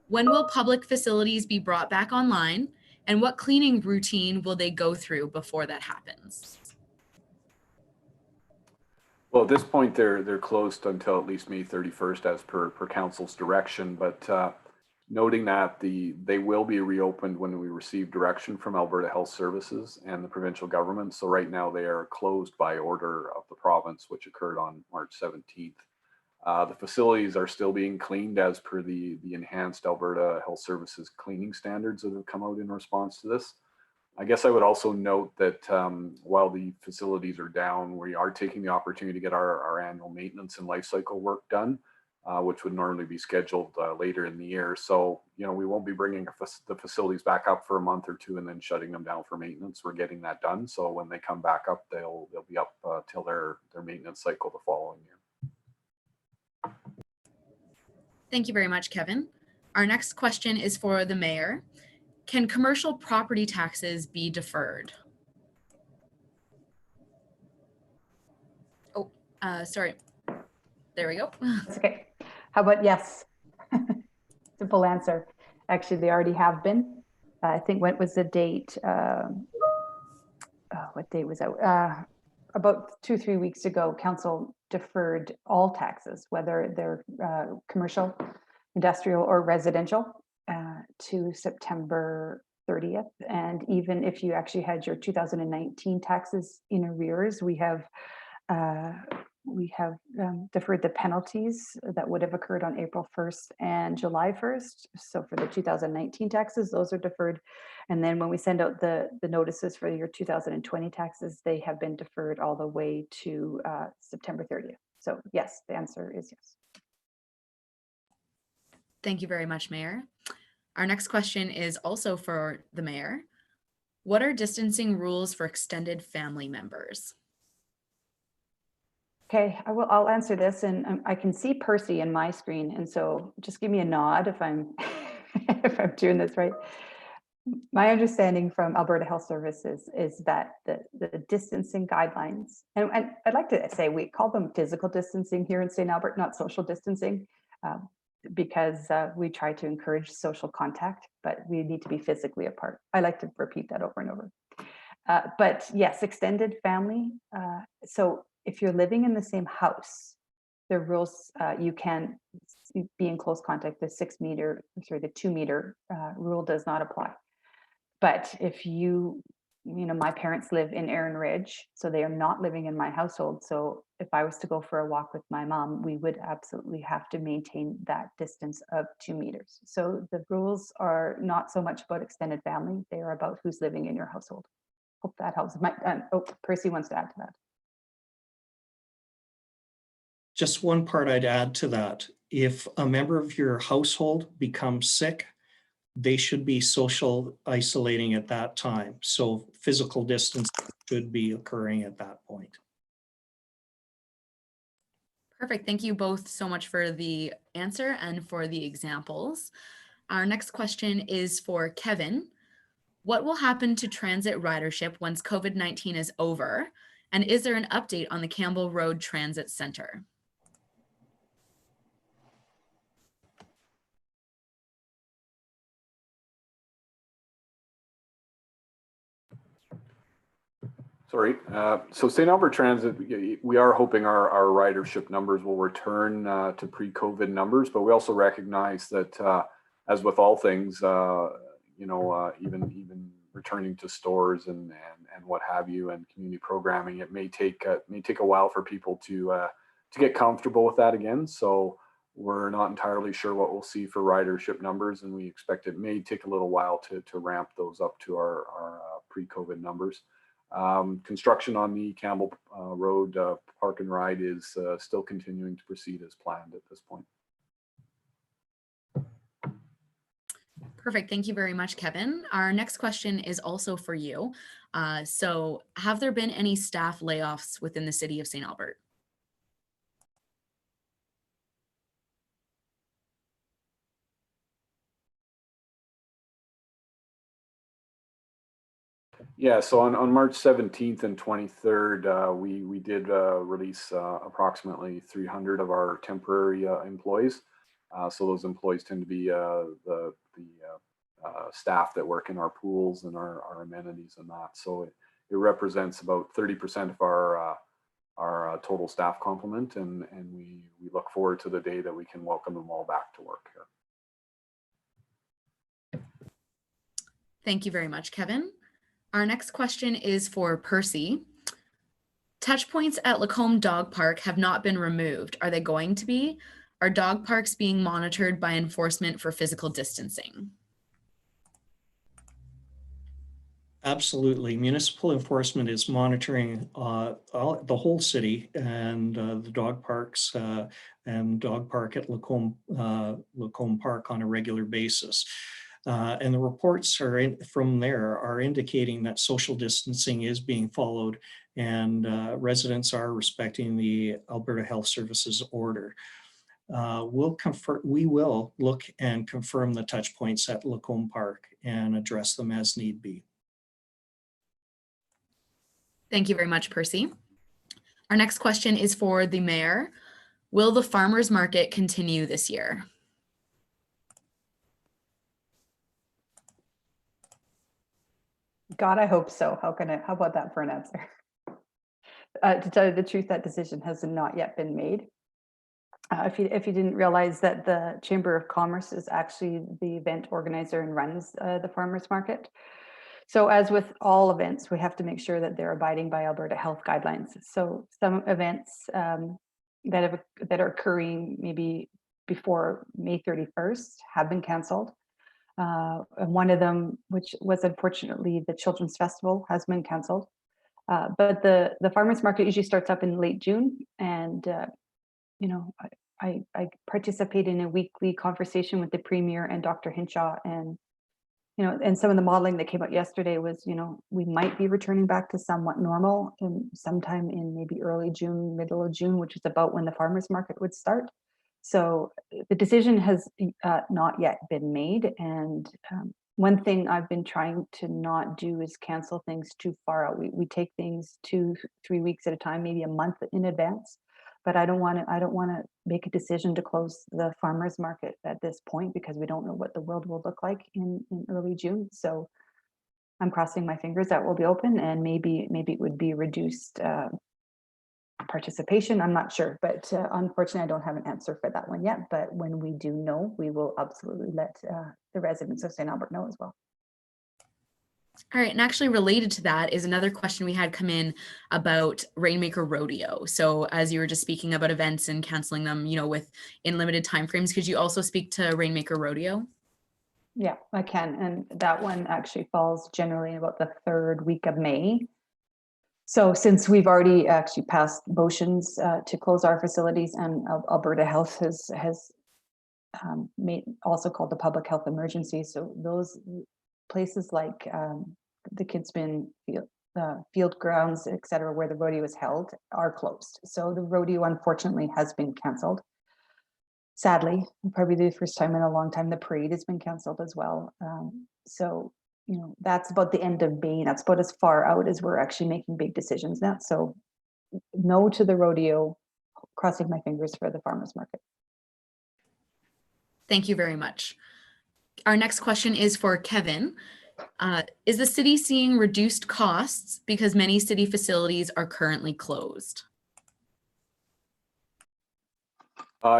When will public facilities be brought back online, and what cleaning routine will they go through before that happens? Well, at this point, they're closed until at least May 31st as per council's direction, but noting that they will be reopened when we receive direction from Alberta Health Services and the provincial government. So right now they are closed by order of the province, which occurred on March 17th. The facilities are still being cleaned as per the enhanced Alberta Health Services cleaning standards that have come out in response to this. I guess I would also note that while the facilities are down, we are taking the opportunity to get our annual maintenance and life cycle work done, which would normally be scheduled later in the year. So, you know, we won't be bringing the facilities back up for a month or two and then shutting them down for maintenance. We're getting that done. So when they come back up, they'll be up till their maintenance cycle the following year. Thank you very much, Kevin. Our next question is for the mayor. Can commercial property taxes be deferred? Oh, sorry. There we go. That's okay. How about yes? Simple answer. Actually, they already have been. I think what was the date? What date was that? About 2-3 weeks ago, council deferred all taxes, whether they're commercial, industrial, or residential, to September 30th. And even if you actually had your 2019 taxes in arrears, we have deferred the penalties that would have occurred on April 1st and July 1st. So for the 2019 taxes, those are deferred. And then when we send out the notices for your 2020 taxes, they have been deferred all the way to September 30th. So yes, the answer is yes. Thank you very much, Mayor. Our next question is also for the mayor. What are distancing rules for extended family members? Okay, I'll answer this, and I can see Percy in my screen, and so just give me a nod if I'm if I'm doing this right. My understanding from Alberta Health Services is that the distancing guidelines, and I'd like to say we call them physical distancing here in St. Albert, not social distancing, because we try to encourage social contact, but we need to be physically apart. I like to repeat that over and over. But yes, extended family. So if you're living in the same house, the rules, you can be in close contact. The 2 meter rule does not apply. But if you my parents live in Erin Ridge, so they are not living in my household. So if I was to go for a walk with my mom, we would absolutely have to maintain that distance of 2 meters. So the rules are not so much about extended family, they are about who's living in your household. Hope that helps. Percy wants to add to that. Just one part I'd add to that. If a member of your household becomes sick, they should be social isolating at that time. So physical distance should be occurring at that point. Perfect. Thank you both so much for the answer and for the examples. Our next question is for Kevin. What will happen to transit ridership once COVID-19 is over? And is there an update on the Campbell Road Transit Center? Sorry. So St. Albert Transit, we are hoping our ridership numbers will return to pre-COVID numbers, but we also recognize that, as with all things, even returning to stores and what have you, and community programming, it may take a while for people to get comfortable with that again. So we're not entirely sure what we'll see for ridership numbers, and we expect it may take a little while to ramp those up to our pre-COVID numbers. Construction on the Campbell Road Park and Ride is still continuing to proceed as planned at this point. Perfect. Thank you very much, Kevin. Our next question is also for you. So have there been any staff layoffs within the city of St. Albert? Yeah, so on March 17th and 23rd, we did release approximately 300 of our temporary employees. So those employees tend to be the staff that work in our pools and our amenities and that. So it represents about 30% of our total staff complement, and we look forward to the day that we can welcome them all back to work here. Thank you very much, Kevin. Our next question is for Percy. Touch points at Lacombe Dog Park have not been removed. Are they going to be? Are dog parks being monitored by enforcement for physical distancing? Absolutely. Municipal enforcement is monitoring the whole city and the dog parks and dog park at Lacombe Park on a regular basis. And the reports from there are indicating that social distancing is being followed, and residents are respecting the Alberta Health Services order. We will look and confirm the touch points at Lacombe Park and address them as need be. Thank you very much, Percy. Our next question is for the mayor. Will the farmers market continue this year? God, I hope so. How about that for an answer? To tell you the truth, that decision has not yet been made. If you didn't realize that the Chamber of Commerce is actually the event organizer and runs the farmers market. So as with all events, we have to make sure that they're abiding by Alberta health guidelines. So some events that are occurring maybe before May 31st have been canceled. And one of them, which was unfortunately the Children's Festival, has been canceled. But the farmers market usually starts up in late June, and I participate in a weekly conversation with the Premier and Dr. Hinshaw, and and some of the modeling that came out yesterday was, we might be returning back to somewhat normal in sometime in maybe early June, middle of June, which is about when the farmers market would start. So the decision has not yet been made. And one thing I've been trying to not do is cancel things too far out. We take things 2-3 weeks at a time, maybe a month in advance. But I don't want to make a decision to close the farmers market at this point, because we don't know what the world will look like in early June. So I'm crossing my fingers that we'll be open, and maybe it would be reduced participation. I'm not sure, but unfortunately, I don't have an answer for that one yet. But when we do know, we will absolutely let the residents of St. Albert know as well. All right, and actually related to that is another question we had come in about Rainmaker Rodeo. So as you were just speaking about events and canceling them, with in limited timeframes, could you also speak to Rainmaker Rodeo? Yeah, I can. And that one actually falls generally in about the third week of May. So since we've already actually passed motions to close our facilities, and Alberta Health has made also called the public health emergency. So those places like the Kidsman field grounds, et cetera, where the rodeo is held, are closed. So the rodeo, unfortunately, has been canceled. Sadly, probably the first time in a long time, the parade has been canceled as well. So, that's about the end of May. That's about as far out as we're actually making big decisions now. So no to the rodeo, crossing my fingers for the farmers market. Thank you very much. Our next question is for Kevin. Is the city seeing reduced costs because many city facilities are currently closed?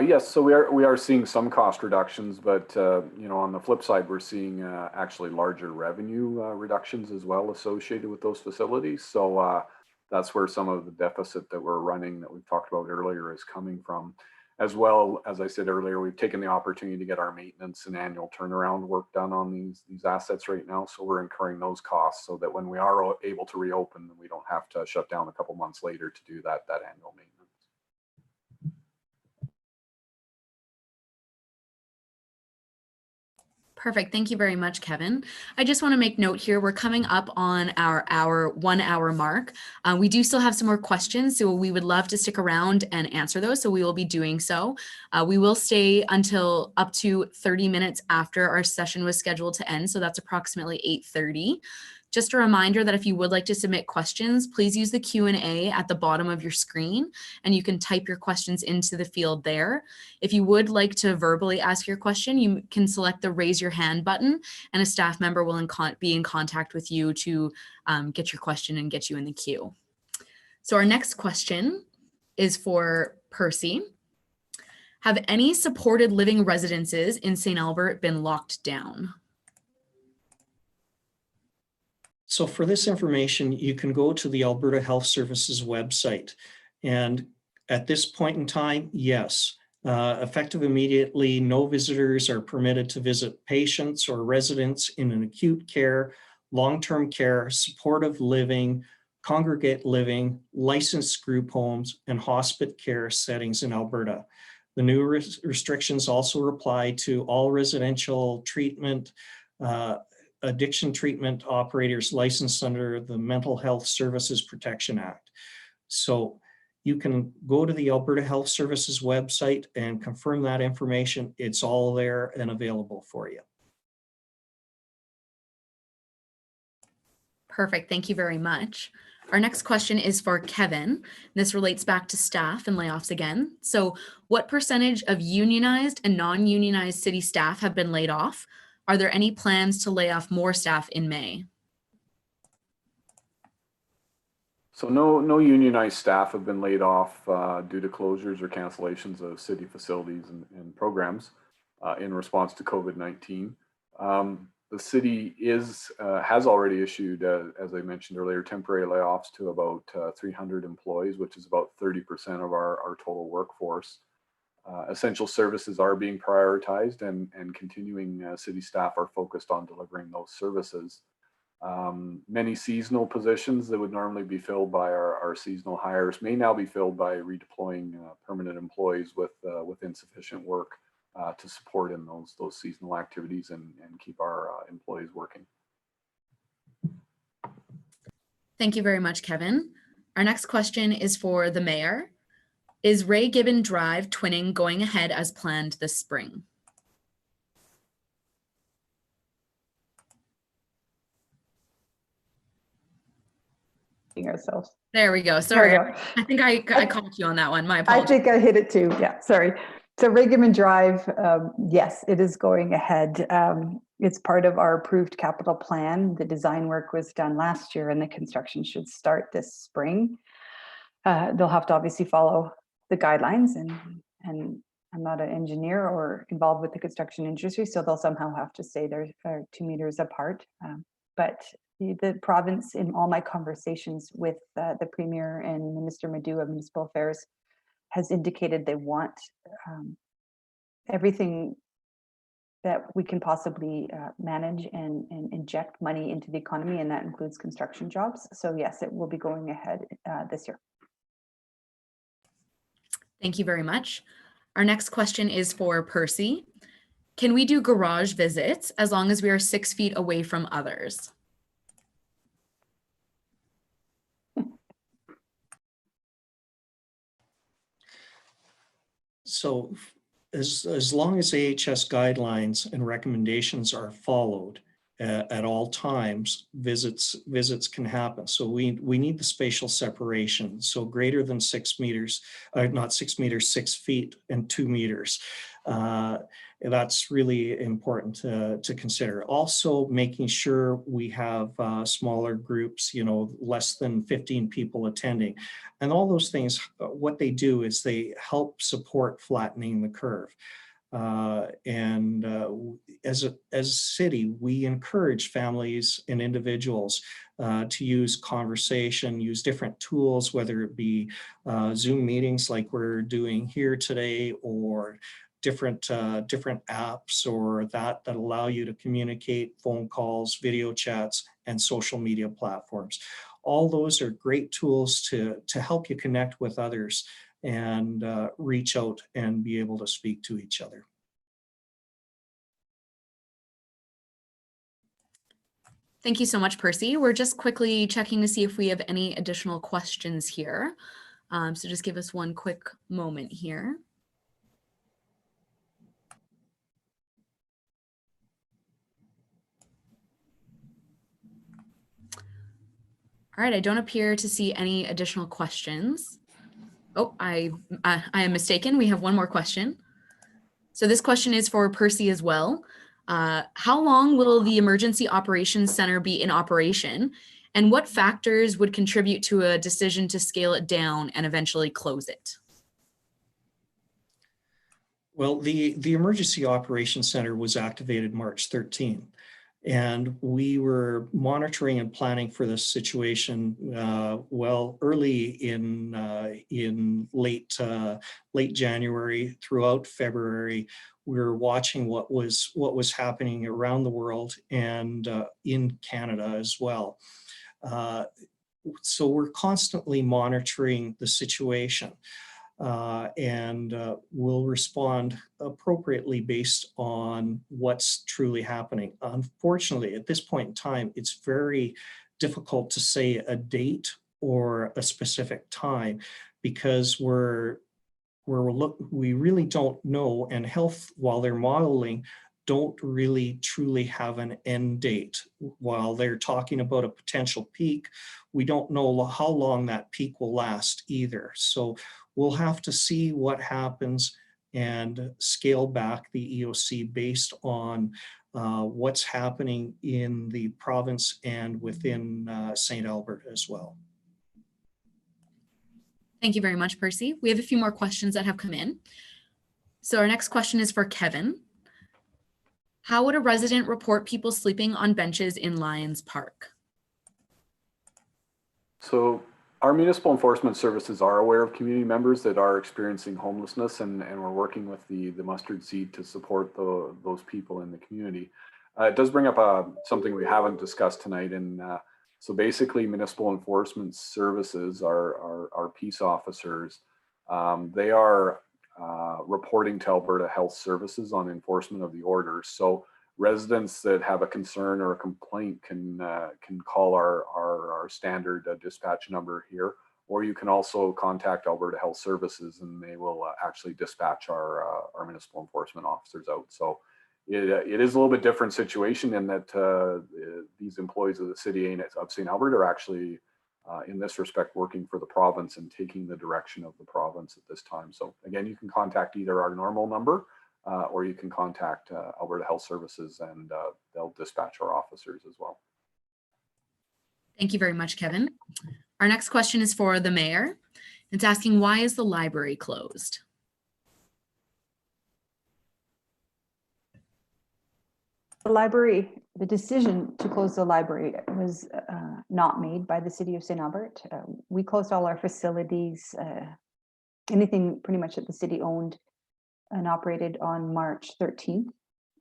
Yes, so we are seeing some cost reductions, but on the flip side, we're seeing actually larger revenue reductions as well associated with those facilities. So that's where some of the deficit that we're running that we've talked about earlier is coming from. As well, as I said earlier, we've taken the opportunity to get our maintenance and annual turnaround work done on these assets right now. So we're incurring those costs so that when we are able to reopen, we don't have to shut down a couple months later to do that annual maintenance. Perfect. Thank you very much, Kevin. I just want to make note here, we're coming up on our 1 hour mark. We do still have some more questions, so we would love to stick around and answer those. So we will be doing so. We will stay until up to 30 minutes after our session was scheduled to end. So that's approximately 8:30. Just a reminder that if you would like to submit questions, please use the Q&A at the bottom of your screen, and you can type your questions into the field there. If you would like to verbally ask your question, you can select the raise your hand button, and a staff member will be in contact with you to get your question and get you in the queue. So our next question is for Percy. Have any supported living residences in St. Albert been locked down? So for this information, you can go to the Alberta Health Services website. And at this point in time, yes, effective immediately, no visitors are permitted to visit patients or residents in an acute care, long-term care, supportive living, congregate living, licensed group homes, and hospice care settings in Alberta. The new restrictions also apply to all residential treatment, addiction treatment operators licensed under the Mental Health Services Protection Act. So you can go to the Alberta Health Services website and confirm that information. It's all there and available for you. Perfect. Thank you very much. Our next question is for Kevin. This relates back to staff and layoffs again. So what percentage of unionized and non-unionized city staff have been laid off? Are there any plans to lay off more staff in May? So no unionized staff have been laid off due to closures or cancellations of city facilities and programs in response to COVID-19. The city has already issued, as I mentioned earlier, temporary layoffs to about 300 employees, which is about 30% of our total workforce. Essential services are being prioritized, and continuing city staff are focused on delivering those services. Many seasonal positions that would normally be filled by our seasonal hires may now be filled by redeploying permanent employees with insufficient work to support in those seasonal activities and keep our employees working. Thank you very much, Kevin. Our next question is for the mayor. Is Ray Gibbon Drive twinning going ahead as planned this spring? Ourselves. There we go. Sorry, There we go. I think I caught you on that one. My apologies. I think I hit it too. Yeah, sorry. So Ray Gibbon Drive, yes, it is going ahead. It's part of our approved capital plan. The design work was done last year and the construction should start this spring. They'll have to obviously follow the guidelines, and I'm not an engineer or involved with the construction industry, so they'll somehow have to stay there 2 meters apart. but the province, in all my conversations with the Premier and Minister Madhu of Municipal Affairs, has indicated they want everything that we can possibly manage and inject money into the economy, and that includes construction jobs. So yes, it will be going ahead this year. Thank you very much. Our next question is for Percy. Can we do garage visits as long as we are 6 feet away from others? So as long as AHS guidelines and recommendations are followed at all times, visits can happen. So we need the spatial separation. So greater than 6 meters, not 6 meters, 6 feet and 2 meters. That's really important to consider. Also making sure we have smaller groups, less than 15 people attending. And all those things, what they do is they help support flattening the curve. As a city, we encourage families and individuals to use conversation, use different tools, whether it be Zoom meetings like we're doing here today, or different apps or that allow you to communicate, phone calls, video chats, and social media platforms. All those are great tools to help you connect with others and reach out and be able to speak to each other. Thank you so much, Percy. We're just quickly checking to see if we have any additional questions here. So just give us one quick moment here. All right, I don't appear to see any additional questions. Oh, I am mistaken. We have one more question. So this question is for Percy as well. How long will the Emergency Operations Center be in operation? And what factors would contribute to a decision to scale it down and eventually close it? Well, the Emergency Operations Center was activated March 13. And we were monitoring and planning for this situation early in late January, throughout February. We were watching what was happening around the world and in Canada as well. So we're constantly monitoring the situation. And we'll respond appropriately based on what's truly happening. Unfortunately, at this point in time, it's very difficult to say a date or a specific time because we really don't know, and health, while they're modeling, don't really truly have an end date. While they're talking about a potential peak, we don't know how long that peak will last either. So we'll have to see what happens and scale back the EOC based on what's happening in the province and within St. Albert as well. Thank you very much, Percy. We have a few more questions that have come in. So our next question is for Kevin. How would a resident report people sleeping on benches in Lions Park? So our municipal enforcement services are aware of community members that are experiencing homelessness, and we're working with the mustard seed to support those people in the community. It does bring up something we haven't discussed tonight, and so basically municipal enforcement services are peace officers. They are reporting to Alberta Health Services on enforcement of the orders. So residents that have a concern or a complaint can call our standard dispatch number here, or you can also contact Alberta Health Services and they will actually dispatch our municipal enforcement officers out. So it is a little bit different situation in that these employees of the city of St. Albert are actually in this respect working for the province and taking the direction of the province at this time. So again, you can contact either our normal number or you can contact Alberta Health Services and they'll dispatch our officers as well. Thank you very much, Kevin. Our next question is for the mayor. It's asking, why is the library closed? The library, the decision to close the library was not made by the city of St. Albert. We closed all our facilities, anything pretty much that the city owned and operated on March 13th.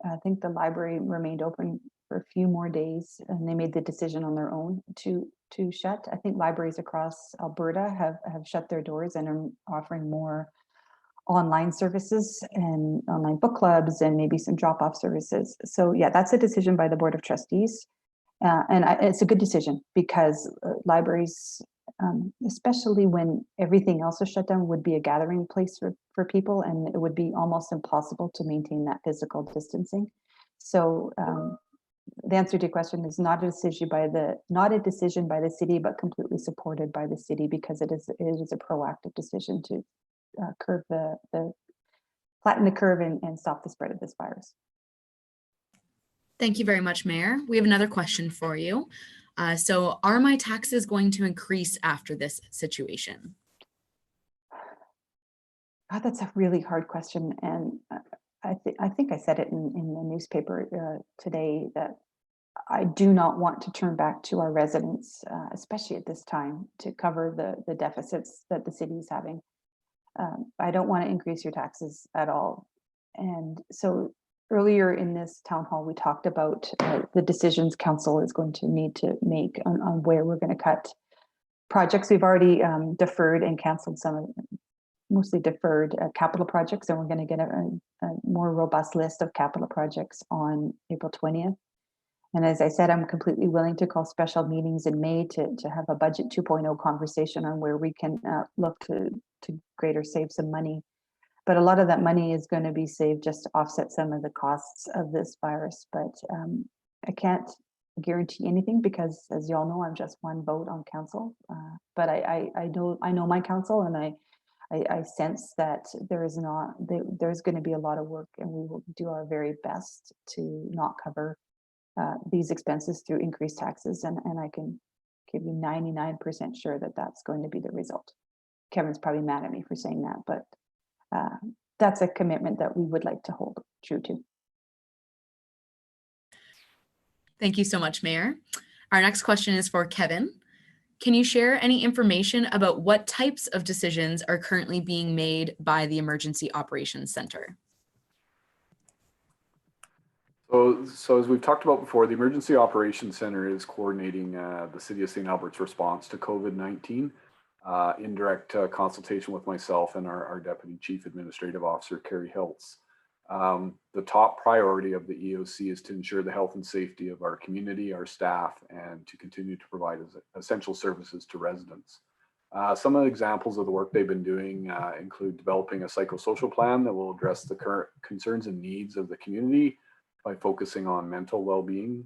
I think the library remained open for a few more days, and they made the decision on their own to shut. I think libraries across Alberta have shut their doors and are offering more online services and online book clubs and maybe some drop-off services. So yeah, that's a decision by the Board of Trustees. It's a good decision because libraries, especially when everything else is shut down, would be a gathering place for people, and it would be almost impossible to maintain that physical distancing. So the answer to your question is not a decision by the city, but completely supported by the city because it is a proactive decision to flatten the curve and stop the spread of this virus. Thank you very much, Mayor. We have another question for you. So are my taxes going to increase after this situation? God, that's a really hard question. And I think I said it in the newspaper today that I do not want to turn back to our residents, especially at this time, to cover the deficits that the city is having. I don't want to increase your taxes at all. And so earlier in this town hall, we talked about the decisions council is going to need to make on where we're going to cut projects. We've already deferred and canceled some of them, mostly deferred capital projects, and we're going to get a more robust list of capital projects on April 20th. And as I said, I'm completely willing to call special meetings in May to have a budget 2.0 conversation on where we can look to greater save some money. But a lot of that money is going to be saved just to offset some of the costs of this virus. But I can't guarantee anything because, as you all know, I'm just one vote on council. But I know my council, and I sense that there's going to be a lot of work, and we will do our very best to not cover these expenses through increased taxes, and I can give you 99% sure that that's going to be the result. Kevin's probably mad at me for saying that, but that's a commitment that we would like to hold true to. Thank you so much, Mayor. Our next question is for Kevin. Can you share any information about what types of decisions are currently being made by the Emergency Operations Center? So as we've talked about before, the Emergency Operations Center is coordinating the City of St. Albert's response to COVID-19 in direct consultation with myself and our Deputy Chief Administrative Officer, Carrie Hiltz. The top priority of the EOC is to ensure the health and safety of our community, our staff, and to continue to provide essential services to residents. Some of the examples of the work they've been doing include developing a psychosocial plan that will address the current concerns and needs of the community by focusing on mental well-being,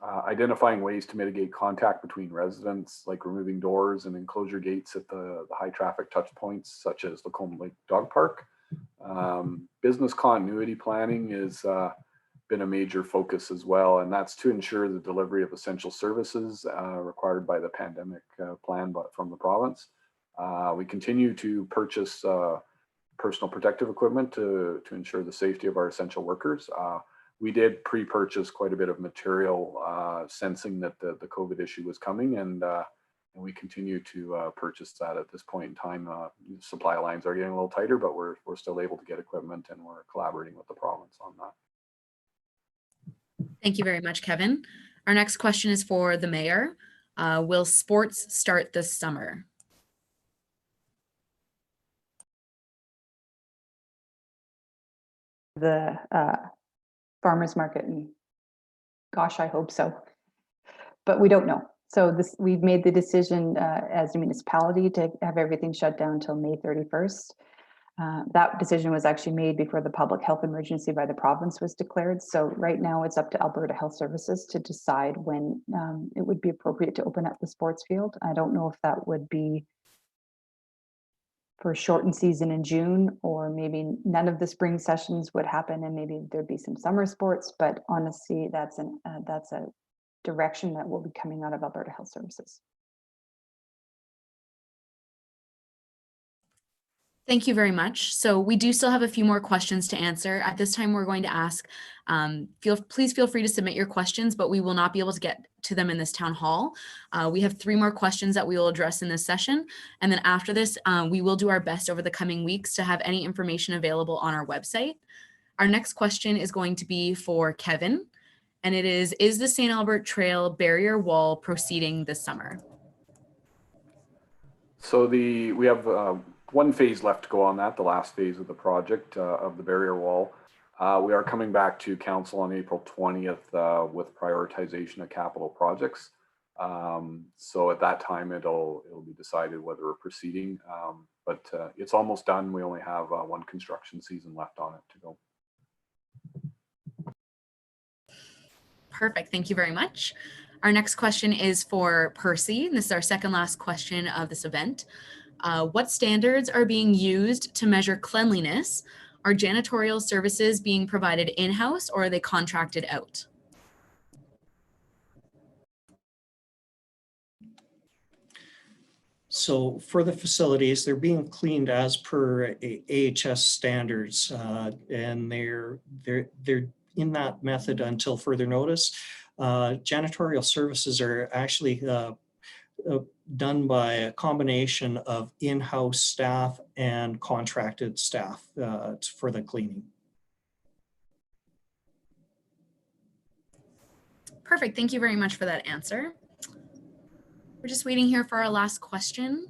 identifying ways to mitigate contact between residents, like removing doors and enclosure gates at the high traffic touch points, such as Lacombe Lake Dog Park. Business continuity planning has been a major focus as well, and that's to ensure the delivery of essential services required by the pandemic plan from the province. We continue to purchase personal protective equipment to ensure the safety of our essential workers. We did pre-purchase quite a bit of material, sensing that the COVID issue was coming, and we continue to purchase that at this point in time. Supply lines are getting a little tighter, but we're still able to get equipment, and we're collaborating with the province on that. Thank you very much, Kevin. Our next question is for the mayor. Will sports start this summer? The farmers market, and gosh, I hope so, but we don't know. So we've made the decision as a municipality to have everything shut down until May 31st. That decision was actually made before the public health emergency by the province was declared. So right now it's up to Alberta Health Services to decide when it would be appropriate to open up the sports field. I don't know if that would be for a shortened season in June, or maybe none of the spring sessions would happen and maybe there'd be some summer sports, but honestly, that's a direction that will be coming out of Alberta Health Services. Thank you very much. So we do still have a few more questions to answer. At this time, we're going to ask, please feel free to submit your questions, but we will not be able to get to them in this town hall. We have 3 more questions that we will address in this session. And then after this, we will do our best over the coming weeks to have any information available on our website. Our next question is going to be for Kevin, and it is the St. Albert Trail barrier wall proceeding this summer? So we have 1 phase left to go on that, the last phase of the project of the barrier wall. We are coming back to council on April 20th with prioritization of capital projects. So at that time, it'll be decided whether we're proceeding, but it's almost done. We only have 1 construction season left on it to go. Perfect. Thank you very much. Our next question is for Percy. This is our second last question of this event. What standards are being used to measure cleanliness? Are janitorial services being provided in-house or are they contracted out? So for the facilities, they're being cleaned as per AHS standards, and they're in that method until further notice. Janitorial services are actually done by a combination of in-house staff and contracted staff for the cleaning. Perfect. Thank you very much for that answer. We're just waiting here for our last question.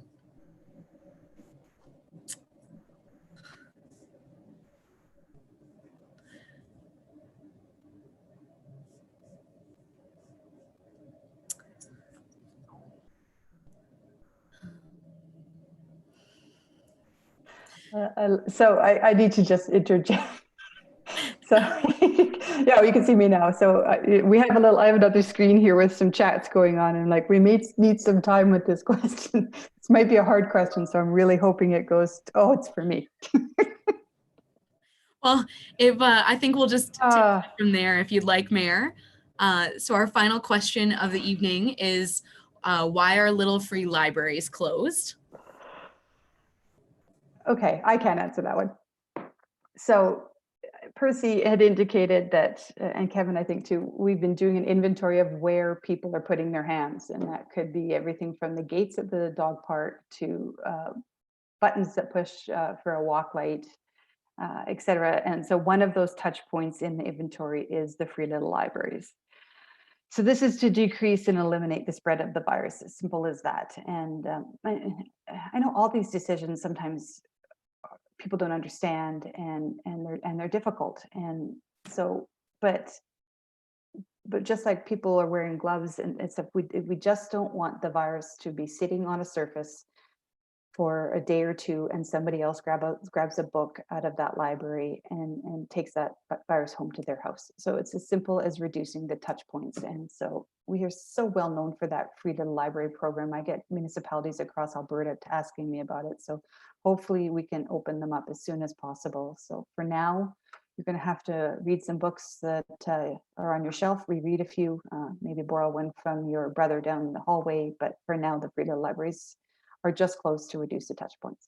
So I need to just interject. So yeah, you can see me now. So I have another screen here with some chats going on, and like we may need some time with this question. This might be a hard question, so I'm really hoping it goes. Oh, it's for me. Well, if I think we'll just take it from there if you'd like, Mayor. So our final question of the evening is, why are Little Free libraries closed? Okay, I can answer that one. So Percy had indicated that, and Kevin, I think too, we've been doing an inventory of where people are putting their hands, and that could be everything from the gates at the dog park to buttons that push for a walk light, etc. And so one of those touch points in the inventory is the Free Little Libraries. So this is to decrease and eliminate the spread of the virus, as simple as that. And I know all these decisions sometimes people don't understand, and they're difficult. And so, but just like people are wearing gloves, and it's we just don't want the virus to be sitting on a surface for a day or two, and somebody else grabs a book out of that library and takes that virus home to their house. So it's as simple as reducing the touch points. And so we are so well known for that Free Little Library program. I get municipalities across Alberta asking me about it. So hopefully we can open them up as soon as possible. So for now, you're going to have to read some books that are on your shelf, reread a few, maybe borrow one from your brother down the hallway. But for now, the Free Little Libraries are just closed to reduce the touch points.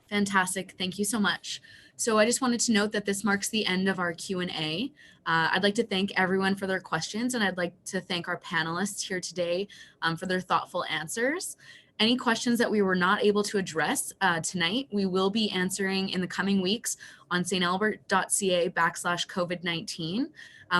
Fantastic. Thank you so much. So I just wanted to note that this marks the end of our Q&A. I'd like to thank everyone for their questions, and I'd like to thank our panelists here today for their thoughtful answers. Any questions that we were not able to address tonight, we will be answering in the coming weeks on stalbert.ca/COVID-19.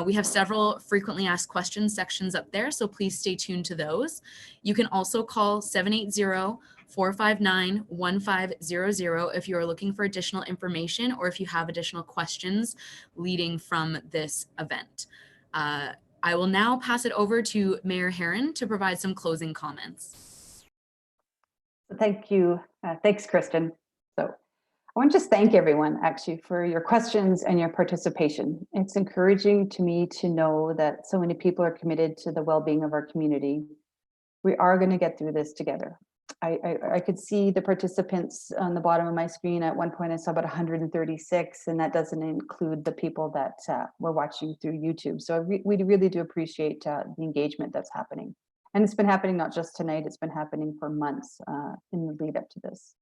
We have several frequently asked questions sections up there, so please stay tuned to those. You can also call 780-459-1500 if you are looking for additional information or if you have additional questions leading from this event. I will now pass it over to Mayor Herron to provide some closing comments. Thank you. Thanks, Kristen. So I want to just thank everyone actually for your questions and your participation. It's encouraging to me to know that so many people are committed to the well-being of our community. We are going to get through this together. I could see the participants on the bottom of my screen. At one point I saw about 136, and that doesn't include the people that were watching through YouTube. So we really do appreciate the engagement that's happening. And it's been happening not just tonight, it's been happening for months in the lead up to this.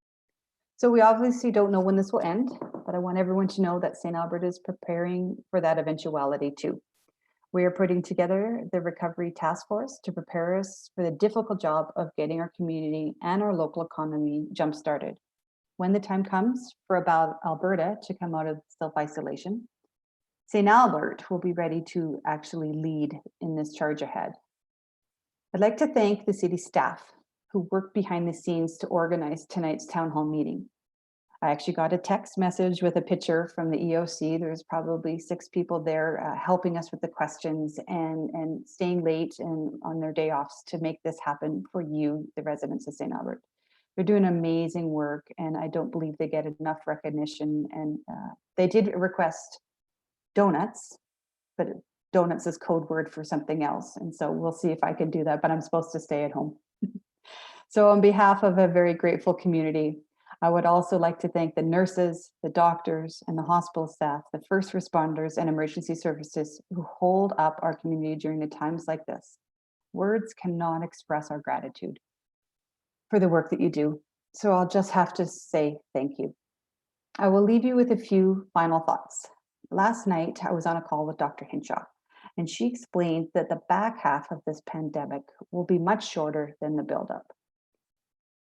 So we obviously don't know when this will end, but I want everyone to know that St. Albert is preparing for that eventuality too. We are putting together the recovery task force to prepare us for the difficult job of getting our community and our local economy jump-started. When the time comes for about Alberta to come out of self-isolation, St. Albert will be ready to actually lead in this charge ahead. I'd like to thank the city staff who worked behind the scenes to organize tonight's town hall meeting. I actually got a text message with a picture from the EOC. There's probably 6 people there helping us with the questions and staying late and on their day offs to make this happen for you, the residents of St. Albert. They're doing amazing work, and I don't believe they get enough recognition. And they did request donuts, but donuts is code word for something else. And so we'll see if I can do that, but I'm supposed to stay at home. So on behalf of a very grateful community, I would also like to thank the nurses, the doctors, and the hospital staff, the first responders and emergency services who hold up our community during the times like this. Words cannot express our gratitude for the work that you do. So I'll just have to say thank you. I will leave you with a few final thoughts. Last night, I was on a call with Dr. Hinshaw, and she explained that the back half of this pandemic will be much shorter than the buildup.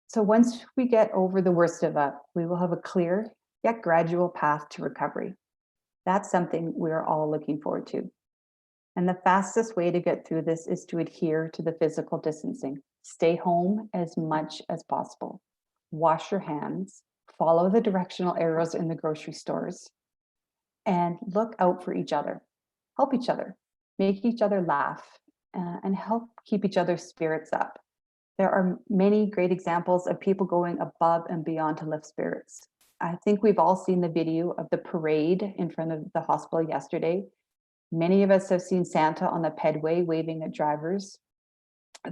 So once we get over the worst of it, we will have a clear yet gradual path to recovery. That's something we're all looking forward to. And the fastest way to get through this is to adhere to the physical distancing. Stay home as much as possible. Wash your hands, follow the directional arrows in the grocery stores, and look out for each other. Help each other, make each other laugh, and help keep each other's spirits up. There are many great examples of people going above and beyond to lift spirits. I think we've all seen the video of the parade in front of the hospital yesterday. Many of us have seen Santa on the pedway waving at drivers.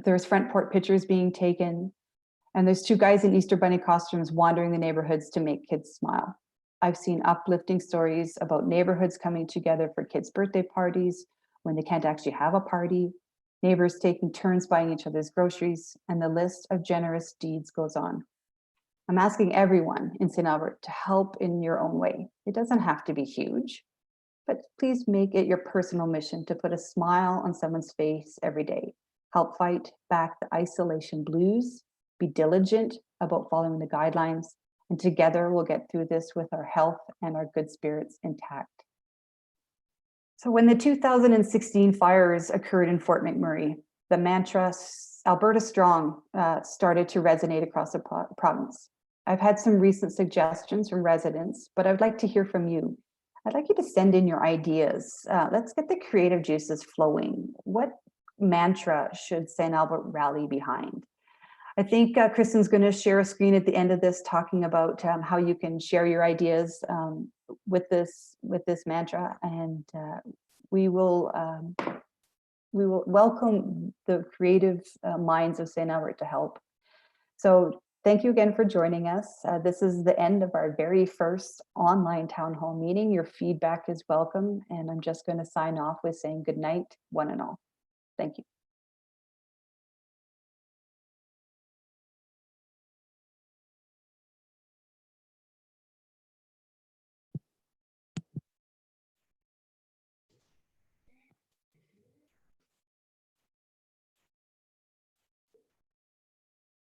There's front porch pictures being taken, and there's 2 guys in Easter Bunny costumes wandering the neighborhoods to make kids smile. I've seen uplifting stories about neighborhoods coming together for kids' birthday parties when they can't actually have a party, neighbors taking turns buying each other's groceries, and the list of generous deeds goes on. I'm asking everyone in St. Albert to help in your own way. It doesn't have to be huge, but please make it your personal mission to put a smile on someone's face every day. Help fight back the isolation blues, be diligent about following the guidelines, and together we'll get through this with our health and our good spirits intact. So when the 2016 fires occurred in Fort McMurray, the mantra Alberta Strong started to resonate across the province. I've had some recent suggestions from residents, but I would like to hear from you. I'd like you to send in your ideas. Let's get the creative juices flowing. What mantra should St. Albert rally behind? I think Kristen's going to share a screen at the end of this talking about how you can share your ideas with this mantra, and we will welcome the creative minds of St. Albert to help. So thank you again for joining us. This is the end of our very first online town hall meeting. Your feedback is welcome, and I'm just going to sign off with saying good night, one and all. Thank you.